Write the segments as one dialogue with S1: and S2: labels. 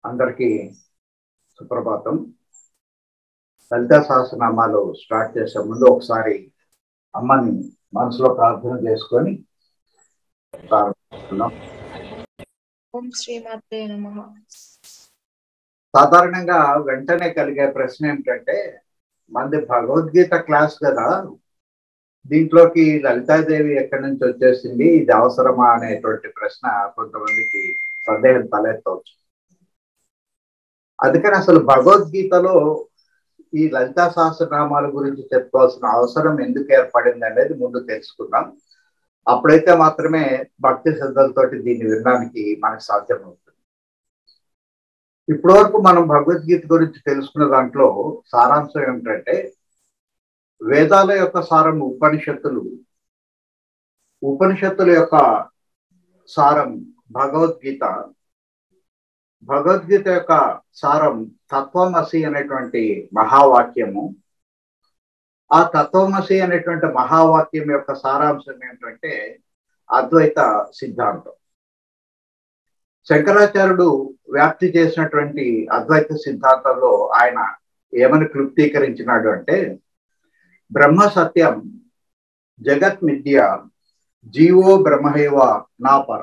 S1: అందరికీ సుప్రభాతం. లలితా సహస్రనామాలు స్టార్ట్ చేసే ముందు ఒకసారి అమ్మని మనసులో ప్రార్థన చేసుకొని ప్రారంభిస్తున్నాం.
S2: ఓం శ్రీమాత్రే నమః.
S1: సాధారణంగా వెంటనే కలిగే ప్రశ్న ఏమిటంటే, మనది భగవద్గీత క్లాస్ కదా, దీంట్లోకి లలితాదేవి ఎక్కడి నుంచి వచ్చేసింది, ఇది అవసరమా అనేటువంటి ప్రశ్న కొంతమందికి సందేహం తలెత్తవచ్చు. అందుకని అసలు భగవద్గీతలో ఈ లలితా సహస్రనామాల గురించి చెప్పుకోవాల్సిన అవసరం ఎందుకు ఏర్పడింది అనేది ముందు తెలుసుకుందాం. అప్పుడైతే మాత్రమే భక్తి శ్రద్ధలతోటి దీన్ని వినడానికి మనకు సాధ్యమవుతుంది. ఇప్పటి వరకు మనం భగవద్గీత గురించి తెలుసుకున్న దాంట్లో సారాంశం ఏమిటంటే, వేదాల యొక్క సారం ఉపనిషత్తులు, ఉపనిషత్తుల యొక్క సారం భగవద్గీత, భగవద్గీత యొక్క సారం తత్వమసి అనేటువంటి మహావాక్యము. ఆ తత్వమసి అనేటువంటి మహావాక్యం యొక్క సారాంశం ఏంటంటే అద్వైత సిద్ధాంతం. శంకరాచార్యుడు వ్యాప్తి చేసినటువంటి అద్వైత సిద్ధాంతంలో ఆయన ఏమని క్లుప్తీకరించినాడు అంటే, బ్రహ్మ సత్యం, జగత్ మిథ్య, జీవో బ్రహ్మైవ నాపర.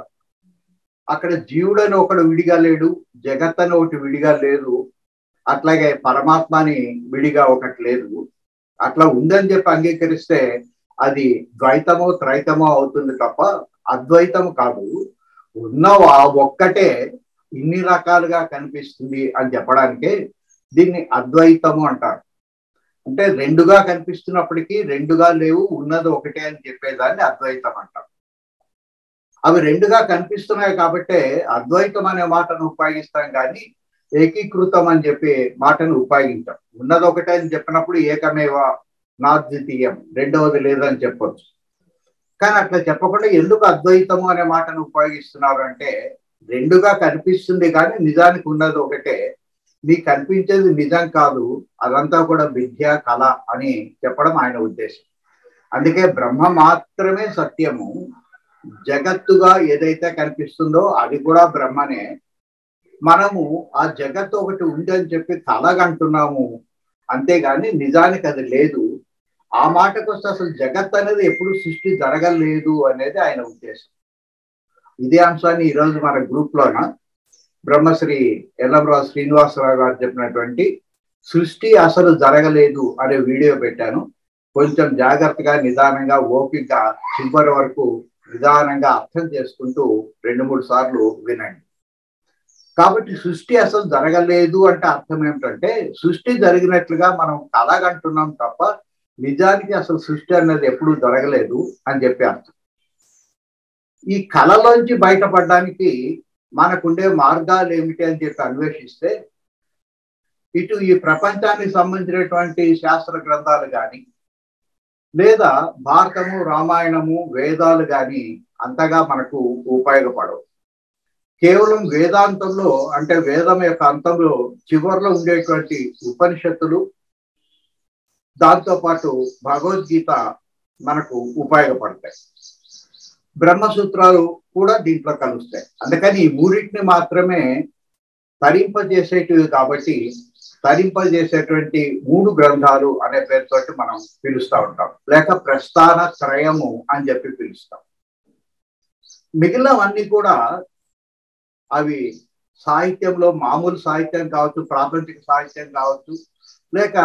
S1: అక్కడ జీవుడని ఒకడు విడిగా లేడు, జగత్ అని ఒకటి విడిగా లేదు, అట్లాగే పరమాత్మని విడిగా ఒకటి లేదు. అట్లా ఉందని చెప్పి అంగీకరిస్తే అది ద్వైతమో త్రైతమో అవుతుంది తప్ప అద్వైతము కాదు. ఉన్న ఒక్కటే ఇన్ని రకాలుగా కనిపిస్తుంది అని చెప్పడానికే దీన్ని అద్వైతము అంటారు. అంటే రెండుగా కనిపిస్తున్నప్పటికీ రెండుగా లేవు, ఉన్నది ఒకటే అని చెప్పేదాన్ని అద్వైతం అంటారు. అవి రెండుగా కనిపిస్తున్నాయి కాబట్టే అద్వైతం అనే మాటను ఉపయోగిస్తాం, కానీ ఏకీకృతం అని చెప్పి మాటను ఉపయోగించాం. ఉన్నది ఒకటే అని చెప్పినప్పుడు ఏకమేవ నాద్వితీయం, రెండవది లేదని చెప్పొచ్చు. కానీ అట్లా చెప్పకుండా ఎందుకు అద్వైతము అనే మాటను ఉపయోగిస్తున్నారు అంటే, రెండుగా కనిపిస్తుంది కానీ నిజానికి ఉన్నది ఒకటే, మీకు కనిపించేది నిజం కాదు, అదంతా కూడా విద్య కళ అని చెప్పడం ఆయన ఉద్దేశం. అందుకే బ్రహ్మ మాత్రమే సత్యము, జగత్తుగా ఏదైతే కనిపిస్తుందో అది కూడా బ్రహ్మనే. మనము ఆ జగత్తు ఒకటి ఉంది అని చెప్పి కలగంటున్నాము, అంతేగాని నిజానికి అది లేదు. ఆ మాటకు వస్తే అసలు జగత్ అనేది ఎప్పుడు సృష్టి జరగలేదు అనేది ఆయన ఉద్దేశం. ఇదే అంశాన్ని ఈరోజు మన గ్రూప్ లోన బ్రహ్మశ్రీ ఎల్లంరావు శ్రీనివాసరావు గారు చెప్పినటువంటి సృష్టి అసలు జరగలేదు అనే వీడియో పెట్టాను. కొంచెం జాగ్రత్తగా నిదానంగా ఓపికగా చివరి వరకు నిదానంగా అర్థం చేసుకుంటూ 2-3 సార్లు వినండి. కాబట్టి సృష్టి అసలు జరగలేదు అంటే అర్థం ఏమిటంటే, సృష్టి జరిగినట్లుగా మనం కలగంటున్నాం తప్ప నిజానికి అసలు సృష్టి అనేది ఎప్పుడూ జరగలేదు అని చెప్పి అర్థం. ఈ కళలోంచి బయటపడడానికి మనకుండే మార్గాలు ఏమిటి అని చెప్పి అన్వేషిస్తే, ఇటు ఈ ప్రపంచానికి సంబంధించినటువంటి శాస్త్ర గ్రంథాలు కానీ, లేదా భారతము, రామాయణము, వేదాలు కానీ అంతగా మనకు ఉపయోగపడవు. కేవలం వేదాంతంలో, అంటే వేదం యొక్క అంతంలో చివరిలో ఉండేటువంటి ఉపనిషత్తులు, దాంతోపాటు భగవద్గీత మనకు ఉపయోగపడతాయి. బ్రహ్మసూత్రాలు కూడా దీంట్లో కలుస్తాయి. అందుకని ఈ మూడింటిని మాత్రమే తరింపజేసేటివి కాబట్టి తరింపజేసేటువంటి 3 గ్రంథాలు అనే పేరుతోటి మనం పిలుస్తూ ఉంటాం, లేక ప్రస్థాన త్రయము అని చెప్పి పిలుస్తాం. మిగిలినవన్నీ కూడా అవి సాహిత్యంలో మామూలు సాహిత్యం కావచ్చు, ప్రాపంచిక సాహిత్యం కావచ్చు, లేక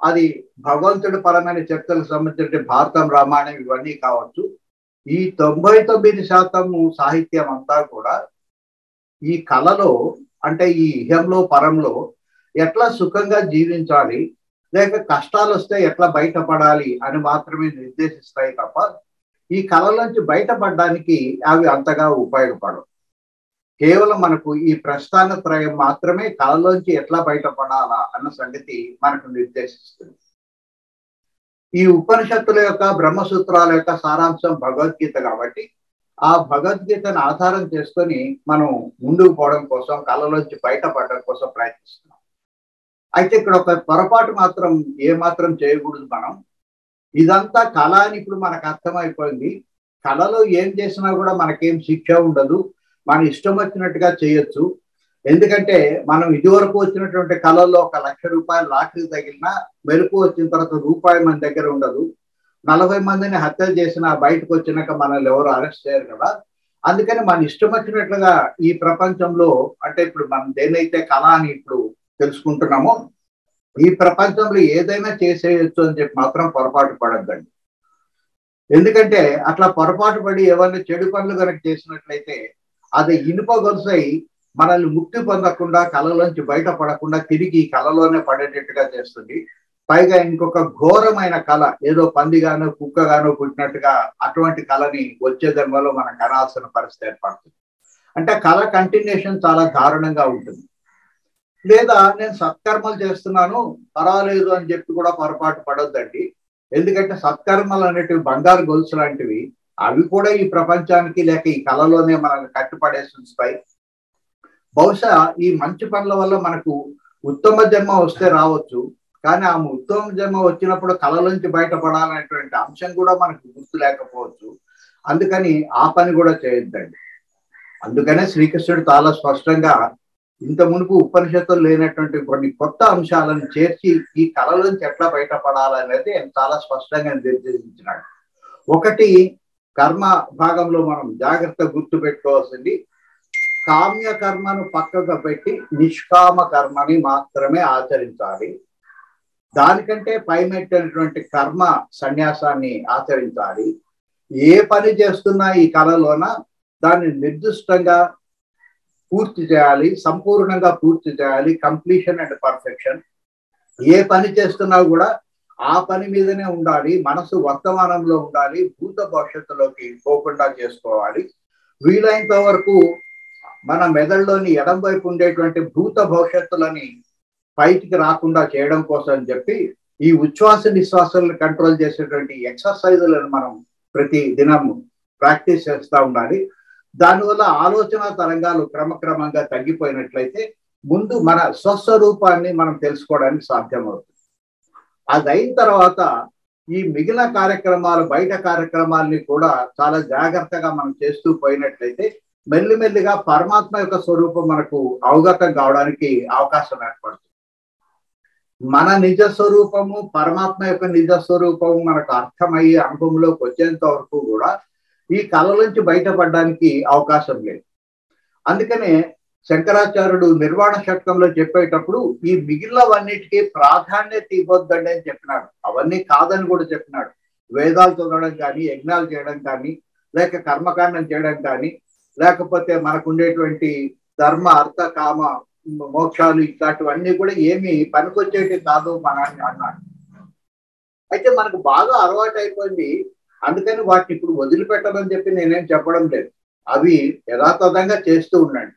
S1: అది భగవంతుడి పరమైన చర్చలకు సంబంధించిన భారతం, రామాయణం ఇవన్నీ కావచ్చు. ఈ 99% సాహిత్యం అంతా కూడా ఈ కళలో, అంటే ఈ ఇహంలో పరంలో ఎట్లా సుఖంగా జీవించాలి, లేక కష్టాలు వస్తే ఎట్లా బయటపడాలి అని మాత్రమే నిర్దేశిస్తాయి తప్ప ఈ కళలోంచి బయటపడడానికి అవి అంతగా ఉపయోగపడవు. కేవలం మనకు ఈ ప్రస్థాన త్రయం మాత్రమే కళలోంచి ఎట్లా బయటపడాలా అన్న సంగతి మనకు నిర్దేశిస్తుంది. ఈ ఉపనిషత్తుల యొక్క, బ్రహ్మసూత్రాల యొక్క సారాంశం భగవద్గీత కాబట్టి ఆ భగవద్గీతను ఆధారం చేసుకొని మనం ముందుకు పోవడం కోసం, కళలోంచి బయటపడడం కోసం ప్రయత్నిస్తున్నాం. అయితే ఇక్కడ ఒక పొరపాటు మాత్రం ఏమాత్రం చేయకూడదు. మనం ఇదంతా కళ అని ఇప్పుడు మనకు అర్థమైపోయింది. కళలో ఏం చేసినా కూడా మనకేం శిక్ష ఉండదు, మన ఇష్టం వచ్చినట్టుగా చేయొచ్చు. ఎందుకంటే మనం ఇదివరకు వచ్చినటువంటి కళల్లో 1,00,000 రూపాయలు లాటరీ తగిలినా మెరుపు వచ్చిన తర్వాత రూపాయి మన దగ్గర ఉండదు. 40 మందిని హత్య చేసినా బయటకు వచ్చినాక మనల్ని ఎవరు అరెస్ట్ చేయరు కదా. అందుకని మన ఇష్టం వచ్చినట్లుగా ఈ ప్రపంచంలో, అంటే ఇప్పుడు మనం దేనైతే కళ అని ఇప్పుడు తెలుసుకుంటున్నామో, ఈ ప్రపంచంలో ఏదైనా చేసేయచ్చు అని చెప్పి మాత్రం పొరపాటు పడద్దండి. ఎందుకంటే అట్లా పొరపాటు పడి ఏమైనా చెడు పనులు కనుక చేసినట్లయితే అది ఇనుప గొలుసై మనల్ని ముక్తి పొందకుండా, కళలోంచి బయటపడకుండా తిరిగి కళలోనే పడేటట్టుగా చేస్తుంది. పైగా ఇంకొక ఘోరమైన కళ, ఏదో పందిగానో కుక్కగానో పుట్టినట్టుగా అటువంటి కళని వచ్చే జన్మలో మనం కనాల్సిన పరిస్థితి ఏర్పడుతుంది. అంటే కళ కంటిన్యూషన్ చాలా దారుణంగా ఉంటుంది. లేదా నేను సత్కర్మలు చేస్తున్నాను పర్వాలేదు అని చెప్పి కూడా పొరపాటు పడొద్దండి. ఎందుకంటే సత్కర్మలు అనేటివి బంగారు గొలుసు లాంటివి. అవి కూడా ఈ ప్రపంచానికి లేక ఈ కళలోనే మనల్ని కట్టుపడేసి ఉంచుతాయి. బహుశా ఈ మంచి పనుల వల్ల మనకు ఉత్తమ జన్మ వస్తే రావచ్చు, కానీ ఆ ఉత్తమ జన్మ వచ్చినప్పుడు కళలోంచి బయటపడాలనేటువంటి అంశం కూడా మనకు గుర్తు లేకపోవచ్చు. అందుకని ఆ పని కూడా చేయొద్దండి. అందుకనే శ్రీకృష్ణుడు చాలా స్పష్టంగా ఇంత మునుపు ఉపనిషత్తులు లేనటువంటి కొన్ని కొత్త అంశాలను చేర్చి ఈ కళలోంచి ఎట్లా బయటపడాలనేది చాలా స్పష్టంగా నిర్దేశించినాడు. ఒకటి, కర్మ భాగంలో మనం జాగ్రత్త గుర్తు పెట్టుకోవాల్సింది, కామ్య కర్మను పక్కకు పెట్టి నిష్కామ కర్మని మాత్రమే ఆచరించాలి. దానికంటే పైమెట్టినటువంటి కర్మ సన్యాసాన్ని ఆచరించాలి. ఏ పని చేస్తున్నా ఈ కళలోన దాన్ని నిర్దిష్టంగా పూర్తి చేయాలి, సంపూర్ణంగా పూర్తి చేయాలి. Completion and perfection. ఏ పని చేస్తున్నా కూడా ఆ పని మీదనే ఉండాలి, మనసు వర్తమానంలో ఉండాలి, భూత భవిష్యత్తులోకి పోకుండా చేసుకోవాలి. వీలైనంత వరకు మన మెదడులోని ఎడం వైపు ఉండేటువంటి భూత భవిష్యత్తులని బయటికి రాకుండా చేయడం కోసం అని చెప్పి ఈ ఉచ్ఛ్వాస నిశ్వాసాలను కంట్రోల్ చేసేటువంటి ఎక్సర్సైజులను మనం ప్రతి దినము ప్రాక్టీస్ చేస్తూ ఉండాలి. దానివల్ల ఆలోచన తరంగాలు క్రమక్రమంగా తగ్గిపోయినట్లయితే ముందు మన స్వస్వరూపాన్ని మనం తెలుసుకోవడానికి సాధ్యమవుతుంది. అది అయిన తర్వాత ఈ మిగిలిన కార్యక్రమాలు, బయట కార్యక్రమాలని కూడా చాలా జాగ్రత్తగా మనం చేస్తూ పోయినట్లయితే మెల్లిమెల్లిగా పరమాత్మ యొక్క స్వరూపం మనకు అవగతం కావడానికి అవకాశం ఏర్పడుతుంది. మన నిజ స్వరూపము, పరమాత్మ యొక్క నిజ స్వరూపము మనకు అర్థమయ్యే అనుభవంలోకి వచ్చేంత వరకు కూడా ఈ కళ నుంచి బయటపడడానికి అవకాశం లేదు. అందుకనే శంకరాచార్యుడు నిర్వాణ శతకంలో చెప్పేటప్పుడు ఈ మిగిలినవన్నిటికీ ప్రాధాన్యత ఇవ్వద్దండి అని చెప్పినాడు. అవన్నీ కాదని కూడా చెప్పినాడు. వేదాలు చదవడం కానీ, యజ్ఞాలు చేయడం కానీ, లేక కర్మకాండం చేయడం కానీ, లేకపోతే మనకు ఉండేటువంటి ధర్మ అర్థ కామ మోక్షాలు ఇట్లాంటివన్నీ కూడా ఏమి పనికొచ్చేటి కాదు మన అన్నాడు. అయితే మనకు బాగా అలవాటు అయిపోయింది. అందుకని వాటిని ఇప్పుడు వదిలిపెట్టమని చెప్పి నేనేం చెప్పడం లేదు. అవి యథాతథంగా చేస్తూ ఉండండి.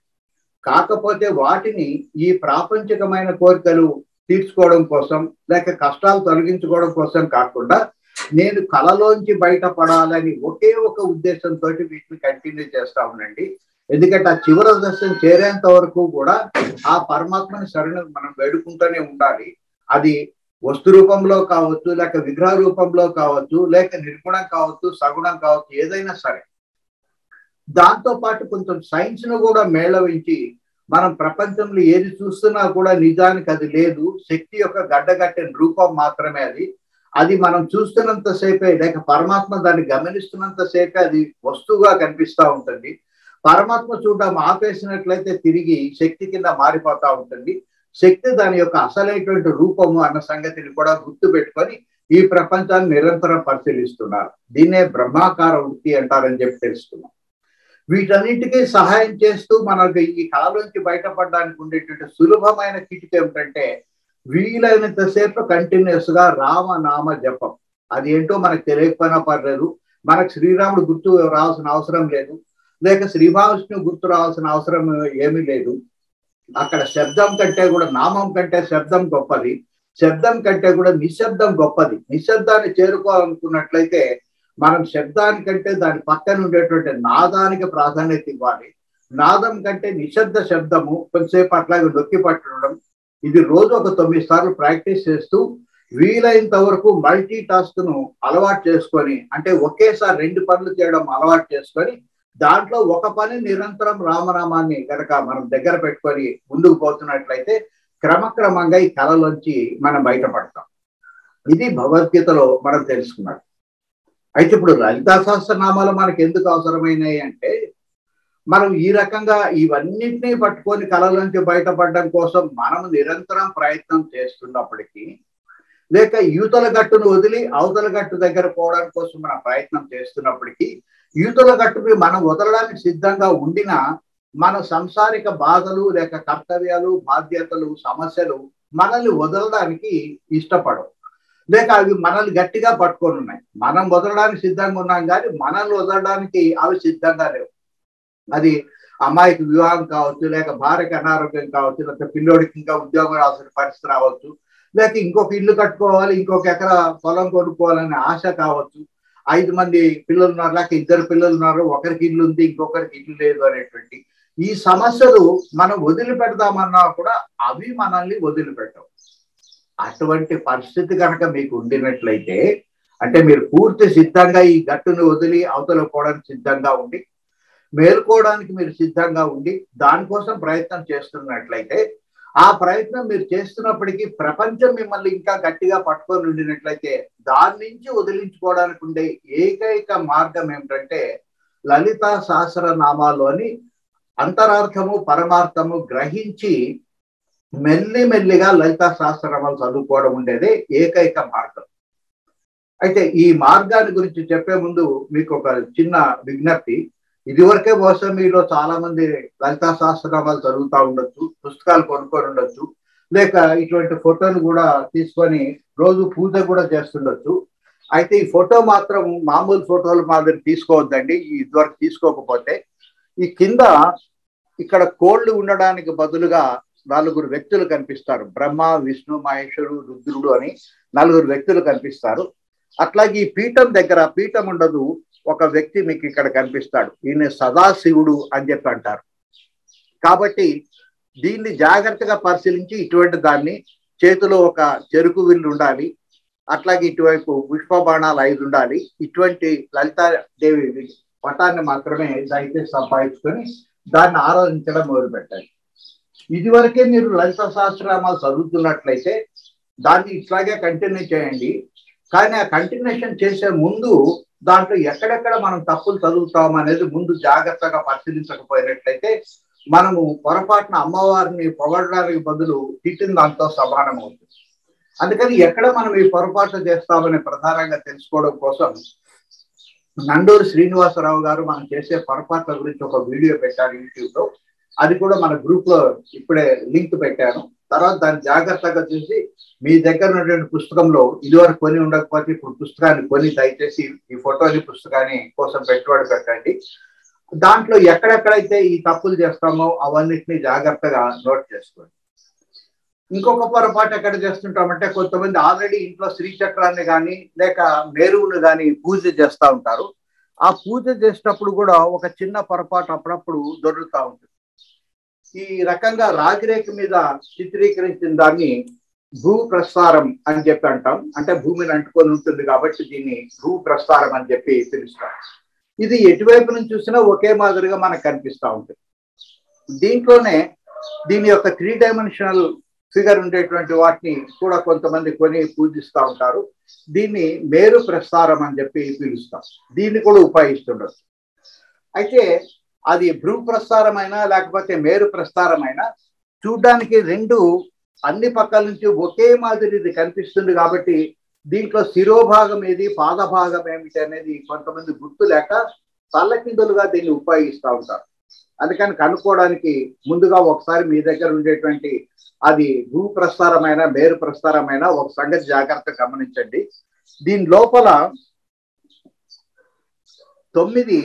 S1: కాకపోతే వాటిని ఈ ప్రాపంచికమైన కోరికలు తీర్చుకోవడం కోసం, లేక కష్టాలు తొలగించుకోవడం కోసం కాకుండా నేను కళలోంచి బయటపడాలని ఒకే ఒక ఉద్దేశంతో వీటిని కంటిన్యూ చేస్తా ఉండండి. ఎందుకంటే ఆ చివరి దశను చేరేంత వరకు కూడా ఆ పరమాత్మని శరణు మనం వేడుకుంటూనే ఉండాలి. అది వస్తు రూపంలో కావచ్చు, లేక విగ్రహ రూపంలో కావచ్చు, లేక నిర్గుణం కావచ్చు, సగుణం కావచ్చు, ఏదైనా సరే. దాంతో పాటు కొంచెం సైన్స్ ను కూడా మేళవించి మనం ప్రపంచంలో ఏది చూస్తున్నా కూడా నిజానికి అది లేదు, శక్తి యొక్క గడ్డగట్టిన రూపం మాత్రమే అది. అది మనం చూస్తున్నంత సేపే, లేక పరమాత్మ దాన్ని గమనిస్తున్నంత సేపే అది వస్తువుగా కనిపిస్తూ ఉంటుంది. పరమాత్మ చూడడం ఆపేసినట్లయితే తిరిగి శక్తి కింద మారిపోతా ఉంటుంది. శక్తి దాని యొక్క అసలైనటువంటి రూపము అన్న సంగతిని కూడా గుర్తు పెట్టుకొని ఈ ప్రపంచాన్ని నిరంతరం పరిశీలిస్తున్నారు. దీన్నే బ్రహ్మాకార వృత్తి అంటారని చెప్పి తెలుసుకున్నాం. వీటన్నిటికీ సహాయం చేస్తూ మనకు ఈ కళలోంచి బయటపడడానికి ఉండేటువంటి సులభమైన కిటికీ ఏమిటంటే వీలైనంతసేపు కంటిన్యూస్ గా రామనామ జపం. అది ఏంటో మనకు తెలియకపోయినా పర్లేదు. మనకు శ్రీరాముడు గుర్తు రావాల్సిన అవసరం లేదు, లేక శ్రీ మహావిష్ణువు గుర్తు రావాల్సిన అవసరం ఏమీ లేదు. అక్కడ శబ్దం కంటే కూడా, నామం కంటే శబ్దం గొప్పది, శబ్దం కంటే కూడా నిశ్శబ్దం గొప్పది. నిశ్శబ్దాన్ని చేరుకోవాలనుకున్నట్లయితే మనం శబ్దానికంటే దాని పక్కన ఉండేటువంటి నాదానికి ప్రాధాన్యత ఇవ్వాలి. నాదం కంటే నిశ్శబ్ద శబ్దము కొంతసేపు అట్లాగే నొక్కి పట్టడం. ఇది రోజు ఒక 9 సార్లు ప్రాక్టీస్ చేస్తూ వీలైనంత వరకు మల్టీ టాస్క్ ను అలవాటు చేసుకొని, అంటే ఒకేసారి 2 పనులు చేయడం అలవాటు చేసుకొని దాంట్లో ఒక పని నిరంతరం రామనామాన్ని కనుక మనం దగ్గర పెట్టుకొని ముందుకు పోతున్నట్లయితే క్రమక్రమంగా ఈ కళలోంచి మనం బయటపడతాం. ఇది భగవద్గీతలో మనం తెలుసుకున్నాం. అయితే ఇప్పుడు లలితా సహస్రనామాలు మనకు ఎందుకు అవసరమైనాయి అంటే, మనం ఈ రకంగా ఇవన్నింటినీ పట్టుకొని కళలోంచి బయటపడడం కోసం మనం నిరంతరం ప్రయత్నం చేస్తున్నప్పటికీ, లేక యూతల గట్టును వదిలి అవతల గట్టు దగ్గర పోవడం కోసం మనం ప్రయత్నం చేస్తున్నప్పటికీ, యూతల గట్టుని మనం వదలడానికి సిద్ధంగా ఉండినా మన సంసారిక బాధలు లేక కర్తవ్యాలు, బాధ్యతలు, సమస్యలు మనల్ని వదలడానికి ఇష్టపడవు, లేక అవి మనల్ని గట్టిగా పట్టుకొని ఉన్నాయి. మనం వదలడానికి సిద్ధంగా ఉన్నాం కానీ మనల్ని వదలడానికి అవి సిద్ధంగా లేవు. అది అమ్మాయికి వివాహం కావచ్చు, లేక భార్యకి అనారోగ్యం కావచ్చు, లేక పిల్లోడికి ఇంకా ఉద్యోగం రావాల్సిన పరిస్థితి రావచ్చు, లేక ఇంకొక ఇల్లు కట్టుకోవాలి, ఇంకొక ఎకరా పొలం కొనుక్కోవాలనే ఆశ కావచ్చు, 5 మంది పిల్లలు ఉన్నారు, లేక 2 పిల్లలు ఉన్నారు, ఒకరికి ఇల్లు ఉంది, ఇంకొకరికి ఇల్లు లేదు అనేటువంటి ఈ సమస్యలు మనం వదిలిపెడదామన్నా కూడా అవి మనల్ని వదిలిపెట్టవు. అటువంటి పరిస్థితి కనుక మీకు ఉండినట్లయితే, అంటే మీరు పూర్తి సిద్ధంగా ఈ గట్టును వదిలి అవతల పోవడానికి సిద్ధంగా ఉండి, మేల్కోవడానికి మీరు సిద్ధంగా ఉండి దానికోసం ప్రయత్నం చేస్తున్నట్లయితే, ఆ ప్రయత్నం మీరు చేస్తున్నప్పటికీ ప్రపంచం మిమ్మల్ని ఇంకా గట్టిగా పట్టుకొని ఉండినట్లయితే దాని నుంచి వదిలించుకోవడానికి ఉండే ఏకైక మార్గం ఏమిటంటే లలితా సహస్రనామాలోని అంతరార్థము పరమార్థము గ్రహించి మెల్లిమెల్లిగా లలితా సహస్రనామాలు చదువుకోవడం ఉండేదే ఏకైక మార్గం. అయితే ఈ మార్గాన్ని గురించి చెప్పే ముందు మీకు ఒక చిన్న విజ్ఞప్తి. ఇదివరకే బహుశా మీలో చాలా మంది లలితా సహస్రనామాలు చదువుతూ ఉండొచ్చు, పుస్తకాలు కొనుక్కొని ఉండొచ్చు, లేక ఇటువంటి ఫోటోలు కూడా తీసుకొని రోజు పూజ కూడా చేస్తుండొచ్చు. అయితే ఈ ఫోటో మాత్రం మామూలు ఫోటోలు మాదిరి తీసుకోవద్దండి. ఇదివరకు తీసుకోకపోతే ఈ కింద ఇక్కడ కోళ్ళు ఉండడానికి బదులుగా 4 వ్యక్తులు కనిపిస్తారు. బ్రహ్మ, విష్ణు, మహేశ్వరుడు, రుద్రుడు అని 4 వ్యక్తులు కనిపిస్తారు. అట్లాగే ఈ పీఠం దగ్గర పీఠం ఉండదు, ఒక వ్యక్తి మీకు ఇక్కడ కనిపిస్తాడు. ఈయన సదాశివుడు అని చెప్పి అంటారు. కాబట్టి దీన్ని జాగ్రత్తగా పరిశీలించి ఇటువంటి దాన్ని చేతిలో ఒక చెరుకు విల్లు ఉండాలి, అట్లాగే ఇటువైపు పుష్ప బాణాలు 5 ఉండాలి. ఇటువంటి లలితాదేవి పటాన్ని మాత్రమే దయచేసి సంపాదించుకొని దాన్ని ఆరాధించడం మొదలుపెట్టాలి. ఇదివరకే మీరు లలిత సహస్రనామాలు చదువుతున్నట్లయితే దాన్ని ఇట్లాగే కంటిన్యూ చేయండి. కానీ ఆ కంటిన్యూషన్ చేసే ముందు దాంట్లో ఎక్కడెక్కడ మనం తప్పులు చదువుతాం అనేది ముందు జాగ్రత్తగా పరిశీలించకపోయినట్లయితే మనము పొరపాటున అమ్మవారిని పొగడడానికి బదులు తిట్టిన దాంతో సమానం అవుతుంది. అందుకని ఎక్కడ మనం ఈ పొరపాటు చేస్తామని ప్రధానంగా తెలుసుకోవడం కోసం నండూరి శ్రీనివాసరావు గారు మనం చేసే పొరపాట్ల గురించి ఒక వీడియో పెట్టారు యూట్యూబ్ లో. అది కూడా మన గ్రూప్ లో ఇప్పుడే లింక్ పెట్టాను. తర్వాత దాన్ని జాగ్రత్తగా చూసి మీ దగ్గర ఉన్నటువంటి పుస్తకంలో ఇదివరకు కొని ఉండకపోతే ఇప్పుడు పుస్తకాన్ని కొని దయచేసి ఈ ఫోటోని పుస్తకాన్ని కోసం పెట్టుబడి పెట్టండి. దాంట్లో ఎక్కడెక్కడైతే ఈ తప్పులు చేస్తామో అవన్నిటిని జాగ్రత్తగా నోట్ చేసుకోండి. ఇంకొక పొరపాటు ఎక్కడ చేస్తుంటామంటే కొంతమంది ఆల్రెడీ ఇంట్లో శ్రీచక్రాన్ని కానీ లేక మేరువును కానీ పూజ చేస్తూ ఉంటారు. ఆ పూజ చేసేటప్పుడు కూడా ఒక చిన్న పొరపాటు అప్పుడప్పుడు దొరుకుతూ ఉంటుంది. ఈ రకంగా రాగిరేఖ మీద చిత్రీకరించిన దాన్ని భూ ప్రస్తారం అని చెప్పి అంటాం. అంటే భూమిని అంటుకొని ఉంటుంది కాబట్టి దీన్ని భూ ప్రస్తారం అని చెప్పి పిలుస్తాం. ఇది ఎటువైపు నుంచి చూసినా ఒకే మాదిరిగా మనకు కనిపిస్తూ ఉంటుంది. దీంట్లోనే దీని యొక్క 3 డైమెన్షనల్ ఫిగర్ ఉండేటువంటి వాటిని కూడా కొంతమంది కొని పూజిస్తూ ఉంటారు. దీన్ని మేరు ప్రస్తారం అని చెప్పి పిలుస్తాం. దీన్ని కూడా ఉపయోగిస్తుండదు. అయితే అది భ్రూ ప్రస్తారమైనా లేకపోతే మేరు ప్రస్తారమైనా చూడ్డానికి 2 అన్ని పక్కల నుంచి ఒకే మాదిరి ఇది కనిపిస్తుంది. కాబట్టి దీంట్లో శిరోభాగం ఏది పాదభాగం ఏమిటి అనేది కొంతమంది గుర్తు లేక తల్లకిందులుగా దీన్ని ఉపయోగిస్తూ ఉంటారు. అందుకని కనుక్కోవడానికి ముందుగా ఒకసారి మీ దగ్గర ఉండేటువంటి అది భూ ప్రస్తారమైన మేరు ప్రస్తారమైన ఒక సంగతి జాగ్రత్త గమనించండి. దీని లోపల 9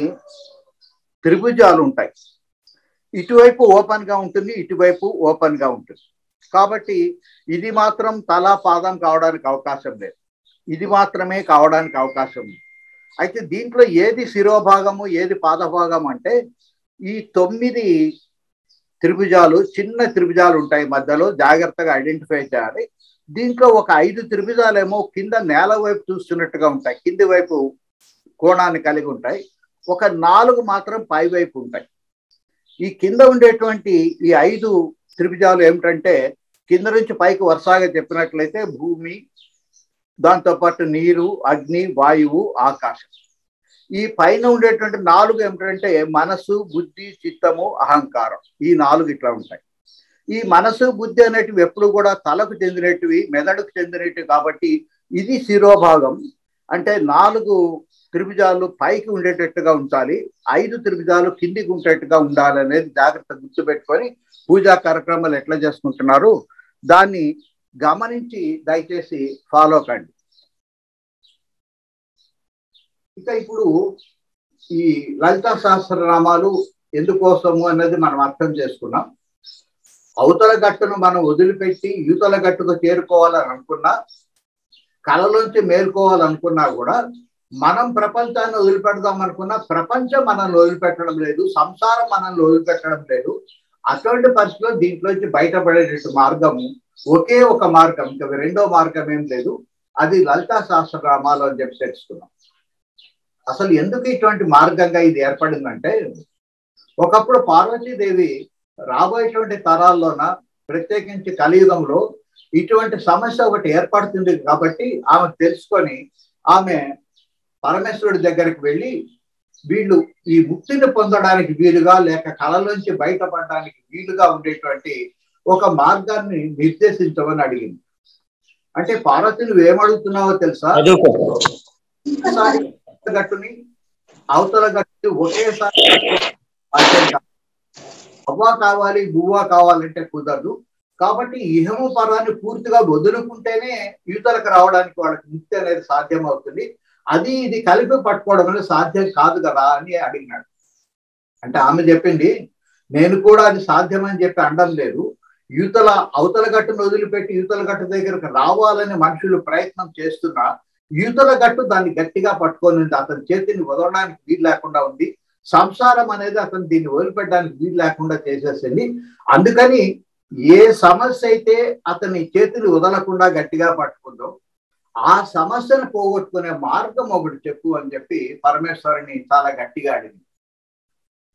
S1: త్రిభుజాలు ఉంటాయి. ఇటువైపు ఓపెన్ గా ఉంటుంది, ఇటువైపు ఓపెన్ గా ఉంటుంది. కాబట్టి ఇది మాత్రం తల పాదం కావడానికి అవకాశం లేదు, ఇది మాత్రమే కావడానికి అవకాశం ఉంది. అయితే దీంట్లో ఏది శిరోభాగము ఏది పాదభాగం అంటే ఈ 9 త్రిభుజాలు చిన్న త్రిభుజాలు ఉంటాయి మధ్యలో, జాగ్రత్తగా ఐడెంటిఫై చేయాలి. దీంట్లో ఒక 5 త్రిభుజాలేమో కింద నేల వైపు చూస్తున్నట్టుగా ఉంటాయి, కింది వైపు కోణాన్ని కలిగి ఉంటాయి. ఒక 4 మాత్రం పైవైపు ఉంటాయి. ఈ కింద ఉండేటువంటి ఈ 5 త్రిభుజాలు ఏమిటంటే కింద నుంచి పైకి వరుసగా చెప్పినట్లయితే భూమి, దాంతోపాటు నీరు, అగ్ని, వాయువు, ఆకాశం. ఈ పైన ఉండేటువంటి 4 ఏమిటంటే మనసు, బుద్ధి, చిత్తము, అహంకారం. ఈ 4 ఇట్లా ఉంటాయి. ఈ మనసు, బుద్ధి అనేటివి ఎప్పుడు కూడా తలకు చెందినటివి, మెదడుకు చెందినటివి కాబట్టి ఇది శిరోభాగం. అంటే 4 త్రిభుజాలు పైకి ఉండేటట్టుగా ఉంచాలి, 5 త్రిభుజాలు కిందికి ఉండేట్టుగా ఉండాలి అనేది జాగ్రత్త గుర్తుపెట్టుకొని పూజా కార్యక్రమాలు ఎట్లా చేసుకుంటున్నారు దాన్ని గమనించి దయచేసి ఫాలో కండి. ఇక ఇప్పుడు ఈ లలితా సహస్రనామాలు ఎందుకోసము అన్నది మనం అర్థం చేసుకున్నాం. అవతల గట్టును మనం వదిలిపెట్టి యువతల గట్టుకు చేరుకోవాలని అనుకున్నా, కళలోంచి మేల్కోవాలనుకున్నా కూడా మనం ప్రపంచాన్ని వదిలిపెడదాం అనుకున్నా ప్రపంచం మనల్ని వదిలిపెట్టడం లేదు, సంసారం మనల్ని వదిలిపెట్టడం లేదు. అటువంటి పరిస్థితిలో దీంట్లోంచి బయటపడేటట్టు మార్గము ఒకే ఒక మార్గం, ఇంకా రెండో మార్గం ఏం లేదు. అది లలితా సహస్రనామాలు అని చెప్పి తెలుసుకున్నాం. అసలు ఎందుకు ఇటువంటి మార్గంగా ఇది ఏర్పడిందంటే ఒకప్పుడు పార్వతీదేవి రాబోయేటువంటి తరాల్లోన ప్రత్యేకించి కలియుగంలో ఇటువంటి సమస్య ఒకటి ఏర్పడుతుంది కాబట్టి ఆమె తెలుసుకొని ఆమె పరమేశ్వరుడి దగ్గరికి వెళ్ళి వీళ్ళు ఈ ముక్తిని పొందడానికి వీలుగా లేక కళలోంచి బయటపడడానికి వీలుగా ఉండేటువంటి ఒక మార్గాన్ని నిర్దేశించమని అడిగింది. అంటే పార్వతి నువ్వు ఏమడుగుతున్నావో తెలుసా, గట్టుని అవతల గట్టుని ఒకేసారి అవ్వ కావాలి బువ్వ కావాలంటే కుదరదు. కాబట్టి ఇహము పరాన్ని పూర్తిగా వదులుకుంటేనే యువతలకు రావడానికి వాళ్ళకి ముక్తి అనేది సాధ్యం అవుతుంది. అది ఇది కలిపి పట్టుకోవడం అనేది సాధ్యం కాదు కదా అని అడిగినాడు. అంటే ఆమె చెప్పింది నేను కూడా అది సాధ్యమని చెప్పి అనడం లేదు, అవతల గట్టును వదిలిపెట్టి యువతల గట్టు దగ్గరకు రావాలని మనుషులు ప్రయత్నం చేస్తున్నా యువతల గట్టు దాన్ని గట్టిగా పట్టుకొని ఉంది, అతని చేతిని వదలడానికి వీలు లేకుండా ఉంది, సంసారం అనేది అతను దీన్ని వదిలిపెట్టడానికి వీలు లేకుండా చేసేసింది. అందుకని ఏ సమస్య అయితే అతని చేతిని వదలకుండా గట్టిగా పట్టుకుందో ఆ సమస్యను పోగొట్టుకునే మార్గం ఒకటి చెప్పు అని చెప్పి పరమేశ్వరుని చాలా గట్టిగా అడిగింది.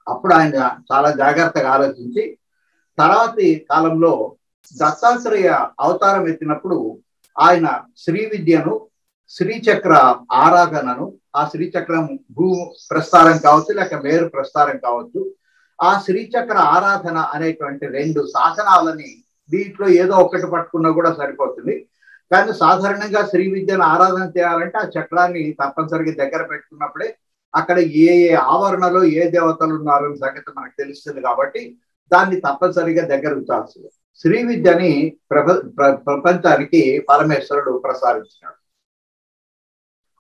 S1: అప్పుడు ఆయన చాలా జాగ్రత్తగా ఆలోచించి తర్వాతి కాలంలో దత్తాత్రేయ అవతారం ఎత్తినప్పుడు ఆయన శ్రీ విద్యను, శ్రీచక్ర ఆరాధనను, ఆ శ్రీచక్రం భూ ప్రస్థానం కావచ్చు లేక మేరు ప్రస్థానం కావచ్చు, ఆ శ్రీచక్ర ఆరాధన అనేటువంటి 2 సాధనాలని దీంట్లో ఏదో ఒకటి పట్టుకున్నా కూడా సరిపోతుంది. కానీ సాధారణంగా శ్రీ విద్యను ఆరాధన చేయాలంటే ఆ చక్రాన్ని తప్పనిసరిగా దగ్గర పెట్టుకున్నప్పుడే అక్కడ ఏ ఏ ఆవరణలో ఏ దేవతలు ఉన్నారని సంగతి మనకు తెలుస్తుంది. కాబట్టి దాన్ని తప్పనిసరిగా దగ్గర ఉంచాల్సింది. శ్రీ విద్యని ప్రపంచానికి పరమేశ్వరుడు ప్రసాదించినాడు.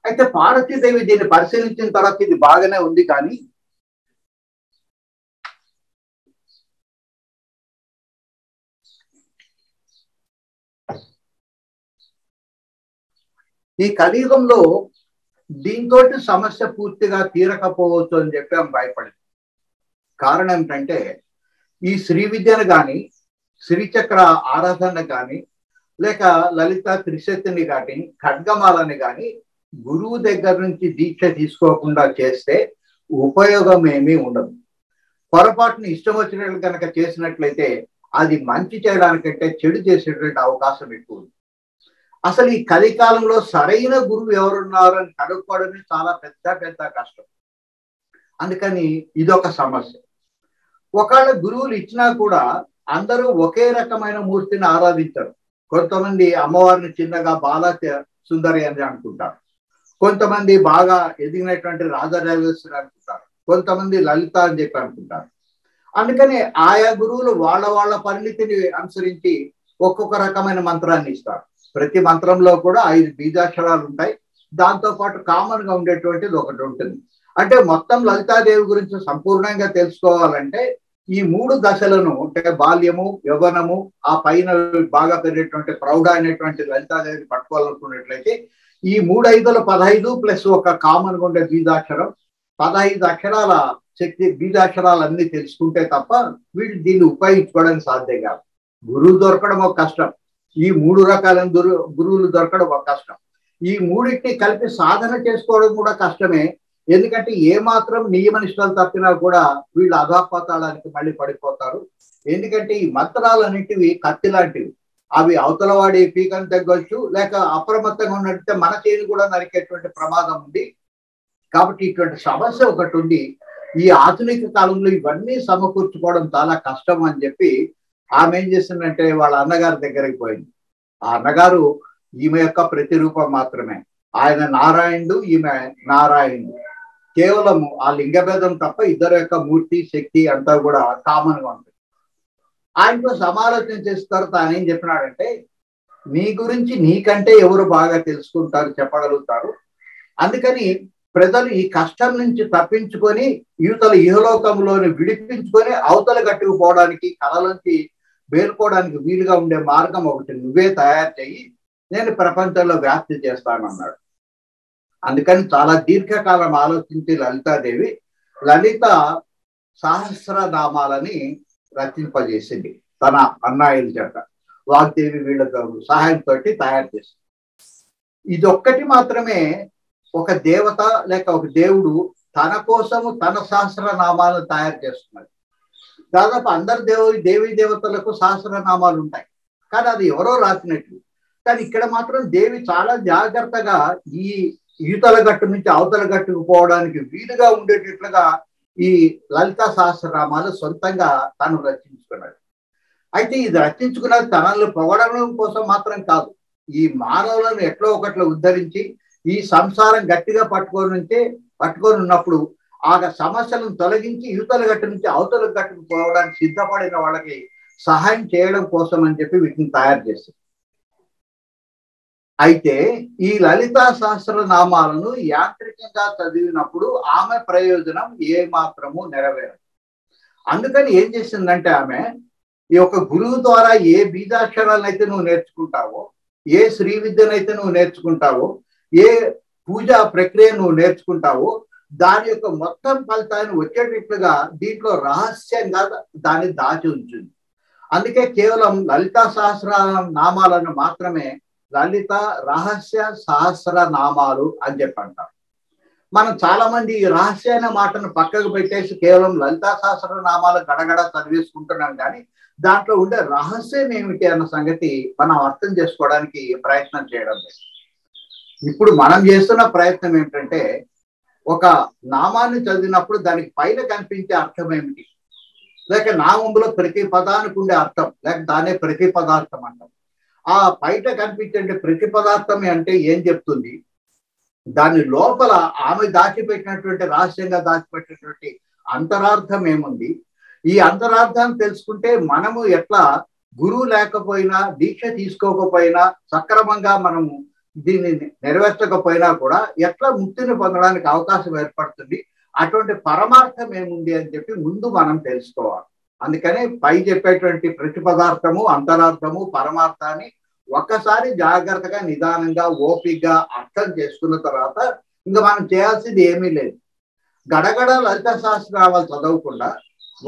S1: అయితే పార్వతీదేవి దీన్ని పరిశీలించిన తర్వాత ఇది బాగానే ఉంది, కానీ ఈ కలియుగంలో దీంతో సమస్య పూర్తిగా తీరకపోవచ్చు అని చెప్పి ఆమె భయపడింది. కారణం ఏమిటంటే ఈ శ్రీ విద్యను కానీ శ్రీచక్ర ఆరాధన కానీ లేక లలిత త్రిశక్తిని కానీ ఖడ్గమాలని కానీ గురువు దగ్గర నుంచి దీక్ష తీసుకోకుండా చేస్తే ఉపయోగం ఏమీ ఉండదు. పొరపాటుని ఇష్టం వచ్చినట్లు కనుక చేసినట్లయితే అది మంచి చేయడానికంటే చెడు చేసేటువంటి అవకాశం ఎక్కువ ఉంది. అసలు ఈ కలికాలంలో సరైన గురువు ఎవరున్నారు అని కనుక్కోవడమే చాలా పెద్ద కష్టం. అందుకని ఇదొక సమస్య. ఒకవేళ గురువులు ఇచ్చినా కూడా అందరూ ఒకే రకమైన మూర్తిని ఆరాధించరు. కొంతమంది అమ్మవారిని చిన్నగా బాల సుందరి అని అనుకుంటారు, కొంతమంది బాగా ఎదిగినటువంటి రాజరాజేశ్వరి అనుకుంటారు, కొంతమంది లలిత అని చెప్పి అనుకుంటారు. అందుకని ఆయా గురువులు వాళ్ళ పరిణితిని అనుసరించి ఒక్కొక్క రకమైన మంత్రాన్ని ఇస్తారు. ప్రతి మంత్రంలో కూడా 5 బీజాక్షరాలు ఉంటాయి. దాంతో పాటు కామన్ గా ఉండేటువంటిది ఒకటి ఉంటుంది. అంటే మొత్తం లలితాదేవి గురించి సంపూర్ణంగా తెలుసుకోవాలంటే ఈ 3 దశలను, అంటే బాల్యము, యవ్వనము, ఆ పైన బాగా పెరిగేటువంటి ప్రౌఢ అనేటువంటి లలితాదేవిని పట్టుకోవాలనుకున్నట్లయితే ఈ 3 5 15 ప్లస్ ఒక కామన్ గా ఉండే బీజాక్షరం 15 అక్షరాల శక్తి బీజాక్షరాలన్నీ తెలుసుకుంటే తప్ప వీళ్ళు దీన్ని ఉపయోగించుకోవడానికి సాధ్యం కాదు. గురువు దొరకడం ఒక కష్టం, ఈ 3 రకాల గురువులు దొరకడం ఒక కష్టం, ఈ 3టిని కలిపి సాధన చేసుకోవడం కూడా కష్టమే. ఎందుకంటే ఏ మాత్రం నియమ నిష్టలు తప్పినా కూడా వీళ్ళు అధపాతాళానికి మళ్ళీ పడిపోతారు. ఎందుకంటే ఈ మంత్రాలన్నిటివి కత్తి లాంటివి. అవి అవతల వాడి పీకని తగ్గొచ్చు, లేక అప్రమత్తంగా ఉన్నట్టే మన చేను కూడా నరికేటువంటి ప్రమాదం ఉంది. కాబట్టి ఇటువంటి సమస్య ఒకటి ఉంది. ఈ ఆధునిక కాలంలో ఇవన్నీ సమకూర్చుకోవడం చాలా కష్టం అని చెప్పి ఆమె ఏం చేసిందంటే వాళ్ళ అన్నగారి దగ్గరికి పోయింది. ఆ అన్నగారు ఈమె యొక్క ప్రతిరూపం మాత్రమే. ఆయన నారాయణుడు, ఈమె నారాయణుడు. కేవలం ఆ లింగభేదం తప్ప ఇద్దరు యొక్క మూర్తి శక్తి అంతా కూడా కామన్ గా ఉంటుంది. ఆయనతో సమాలోచన చేసిన తర్వాత ఆయన ఏం చెప్పినాడంటే, నీ గురించి నీకంటే ఎవరు బాగా తెలుసుకుంటారు, చెప్పగలుగుతారు. అందుకని ప్రజలు ఈ కష్టం నుంచి తప్పించుకొని యువతల ఇహలోకంలోని విడిపించుకొని అవతల కట్టుకుపోవడానికి, కళలోంచి వేరుకోవడానికి వీలుగా ఉండే మార్గం ఒకటి నువ్వే తయారు చెయ్యి, నేను ప్రపంచంలో వ్యాప్తి చేస్తానన్నాడు. అందుకని చాలా దీర్ఘకాలం ఆలోచించి లలితాదేవి లలిత సహస్రనామాలని రచింపజేసింది తన అన్నయ్యల చేత, వాగ్దేవి వీళ్ళ సహాయంతో తయారు చేసింది. ఇదొక్కటి మాత్రమే ఒక దేవత లేక ఒక దేవుడు తన కోసము తన సహస్రనామాలను తయారు చేస్తున్నది. దాదాపు అందరు దేవీ దేవతలకు సహస్రనామాలు ఉంటాయి, కానీ అది ఎవరో రాసినట్లు. కానీ ఇక్కడ మాత్రం దేవి చాలా జాగ్రత్తగా ఈ ఈతల గట్టు నుంచి అవతల గట్టుకు పోవడానికి వీలుగా ఉండేటట్లుగా ఈ లలితా సహస్రనామాలు సొంతంగా తను రచించుకున్నాడు. అయితే ఇది రచించుకున్నది తనను పొగడడం కోసం మాత్రం కాదు, ఈ మానవులను ఎట్లా ఒకట్లో ఉద్ధరించి ఈ సంసారం గట్టిగా పట్టుకొని ఉన్నప్పుడు ఆ సమస్యలను తొలగించి యువతల గట్టు నుంచి అవతల గట్టుకు పోవడానికి సిద్ధపడిన వాళ్ళకి సహాయం చేయడం కోసం అని చెప్పి వీటిని తయారు చేస్తారు. అయితే ఈ లలితా సహస్రనామాలను యాంత్రికంగా చదివినప్పుడు ఆమె ప్రయోజనం ఏ మాత్రము నెరవేరదు. అందుకని ఏం చేసిందంటే ఆమె ఈ యొక్క గురువు ద్వారా ఏ బీజాక్షరాలను అయితే నువ్వు నేర్చుకుంటావో, ఏ శ్రీ విద్యనైతే నువ్వు నేర్చుకుంటావో, ఏ పూజా ప్రక్రియ నువ్వు నేర్చుకుంటావో దాని యొక్క మొత్తం ఫలితాన్ని వచ్చేటట్లుగా దీంట్లో రహస్యంగా దాన్ని దాచి ఉంచింది. అందుకే కేవలం లలితా సహస్ర నామాలను మాత్రమే లలిత రహస్య సహస్రనామాలు అని చెప్పంటాం. మనం చాలా మంది ఈ రహస్య అనే మాటను పక్కకు పెట్టేసి కేవలం లలితా సహస్రనామాలు గడగడ చదివేసుకుంటున్నాం, కానీ దాంట్లో ఉండే రహస్యం ఏమిటి అన్న సంగతి మనం అర్థం చేసుకోవడానికి ప్రయత్నం చేయడం లేదు. ఇప్పుడు మనం చేస్తున్న ప్రయత్నం ఏమిటంటే, ఒక నామాన్ని చదివినప్పుడు దానికి పైన కనిపించే అర్థం ఏమిటి, లేక నామంలో ప్రతి పదానికి ఉండే అర్థం, లేక దానే ప్రతి పదార్థం అంటాం. ఆ బయట కనిపించే ప్రతి పదార్థం అంటే ఏం చెప్తుంది, దాని లోపల ఆమె దాచిపెట్టినటువంటి రహస్యంగా దాచిపెట్టినటువంటి అంతరార్థం ఏముంది, ఈ అంతరార్థాన్ని తెలుసుకుంటే మనము ఎట్లా గురువు లేకపోయినా దీక్ష తీసుకోకపోయినా సక్రమంగా మనము దీన్ని నెరవేర్చకపోయినా కూడా ఎట్లా ముక్తిని పొందడానికి అవకాశం ఏర్పడుతుంది, అటువంటి పరమార్థం ఏముంది అని చెప్పి ముందు మనం తెలుసుకోవాలి. అందుకనే పై చెప్పేటువంటి ప్రతి పదార్థము అంతరార్థము పరమార్థాన్ని ఒక్కసారి జాగ్రత్తగా నిదానంగా ఓపికగా అర్థం చేసుకున్న తర్వాత ఇంకా మనం చేయాల్సింది ఏమీ లేదు. గడగడ లలిత శాస్త్రాలు చదవకుండా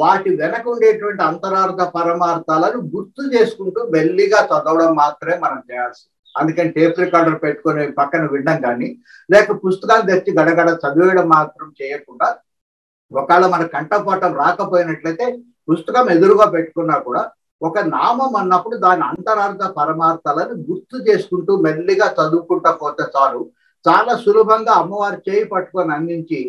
S1: వాటి వెనక ఉండేటువంటి అంతరార్థ పరమార్థాలను గుర్తు చేసుకుంటూ మెల్లిగా చదవడం మాత్రమే మనం చేయాల్సింది. అందుకని టేప్ రికార్డర్ పెట్టుకొని పక్కన వినడం కానీ, లేక పుస్తకాలు తెచ్చి గడగడ చదివేయడం మాత్రం చేయకుండా, ఒకవేళ మన కంఠపాఠం రాకపోయినట్లయితే పుస్తకం ఎదురుగా పెట్టుకున్నా కూడా ఒక నామం అన్నప్పుడు దాని అంతరార్థ పరమార్థాలను గుర్తు చేసుకుంటూ మెల్లిగా చదువుకుంటా పోతే చాలు. చాలా సులభంగా అమ్మవారి చేయి పట్టుకొని అందించి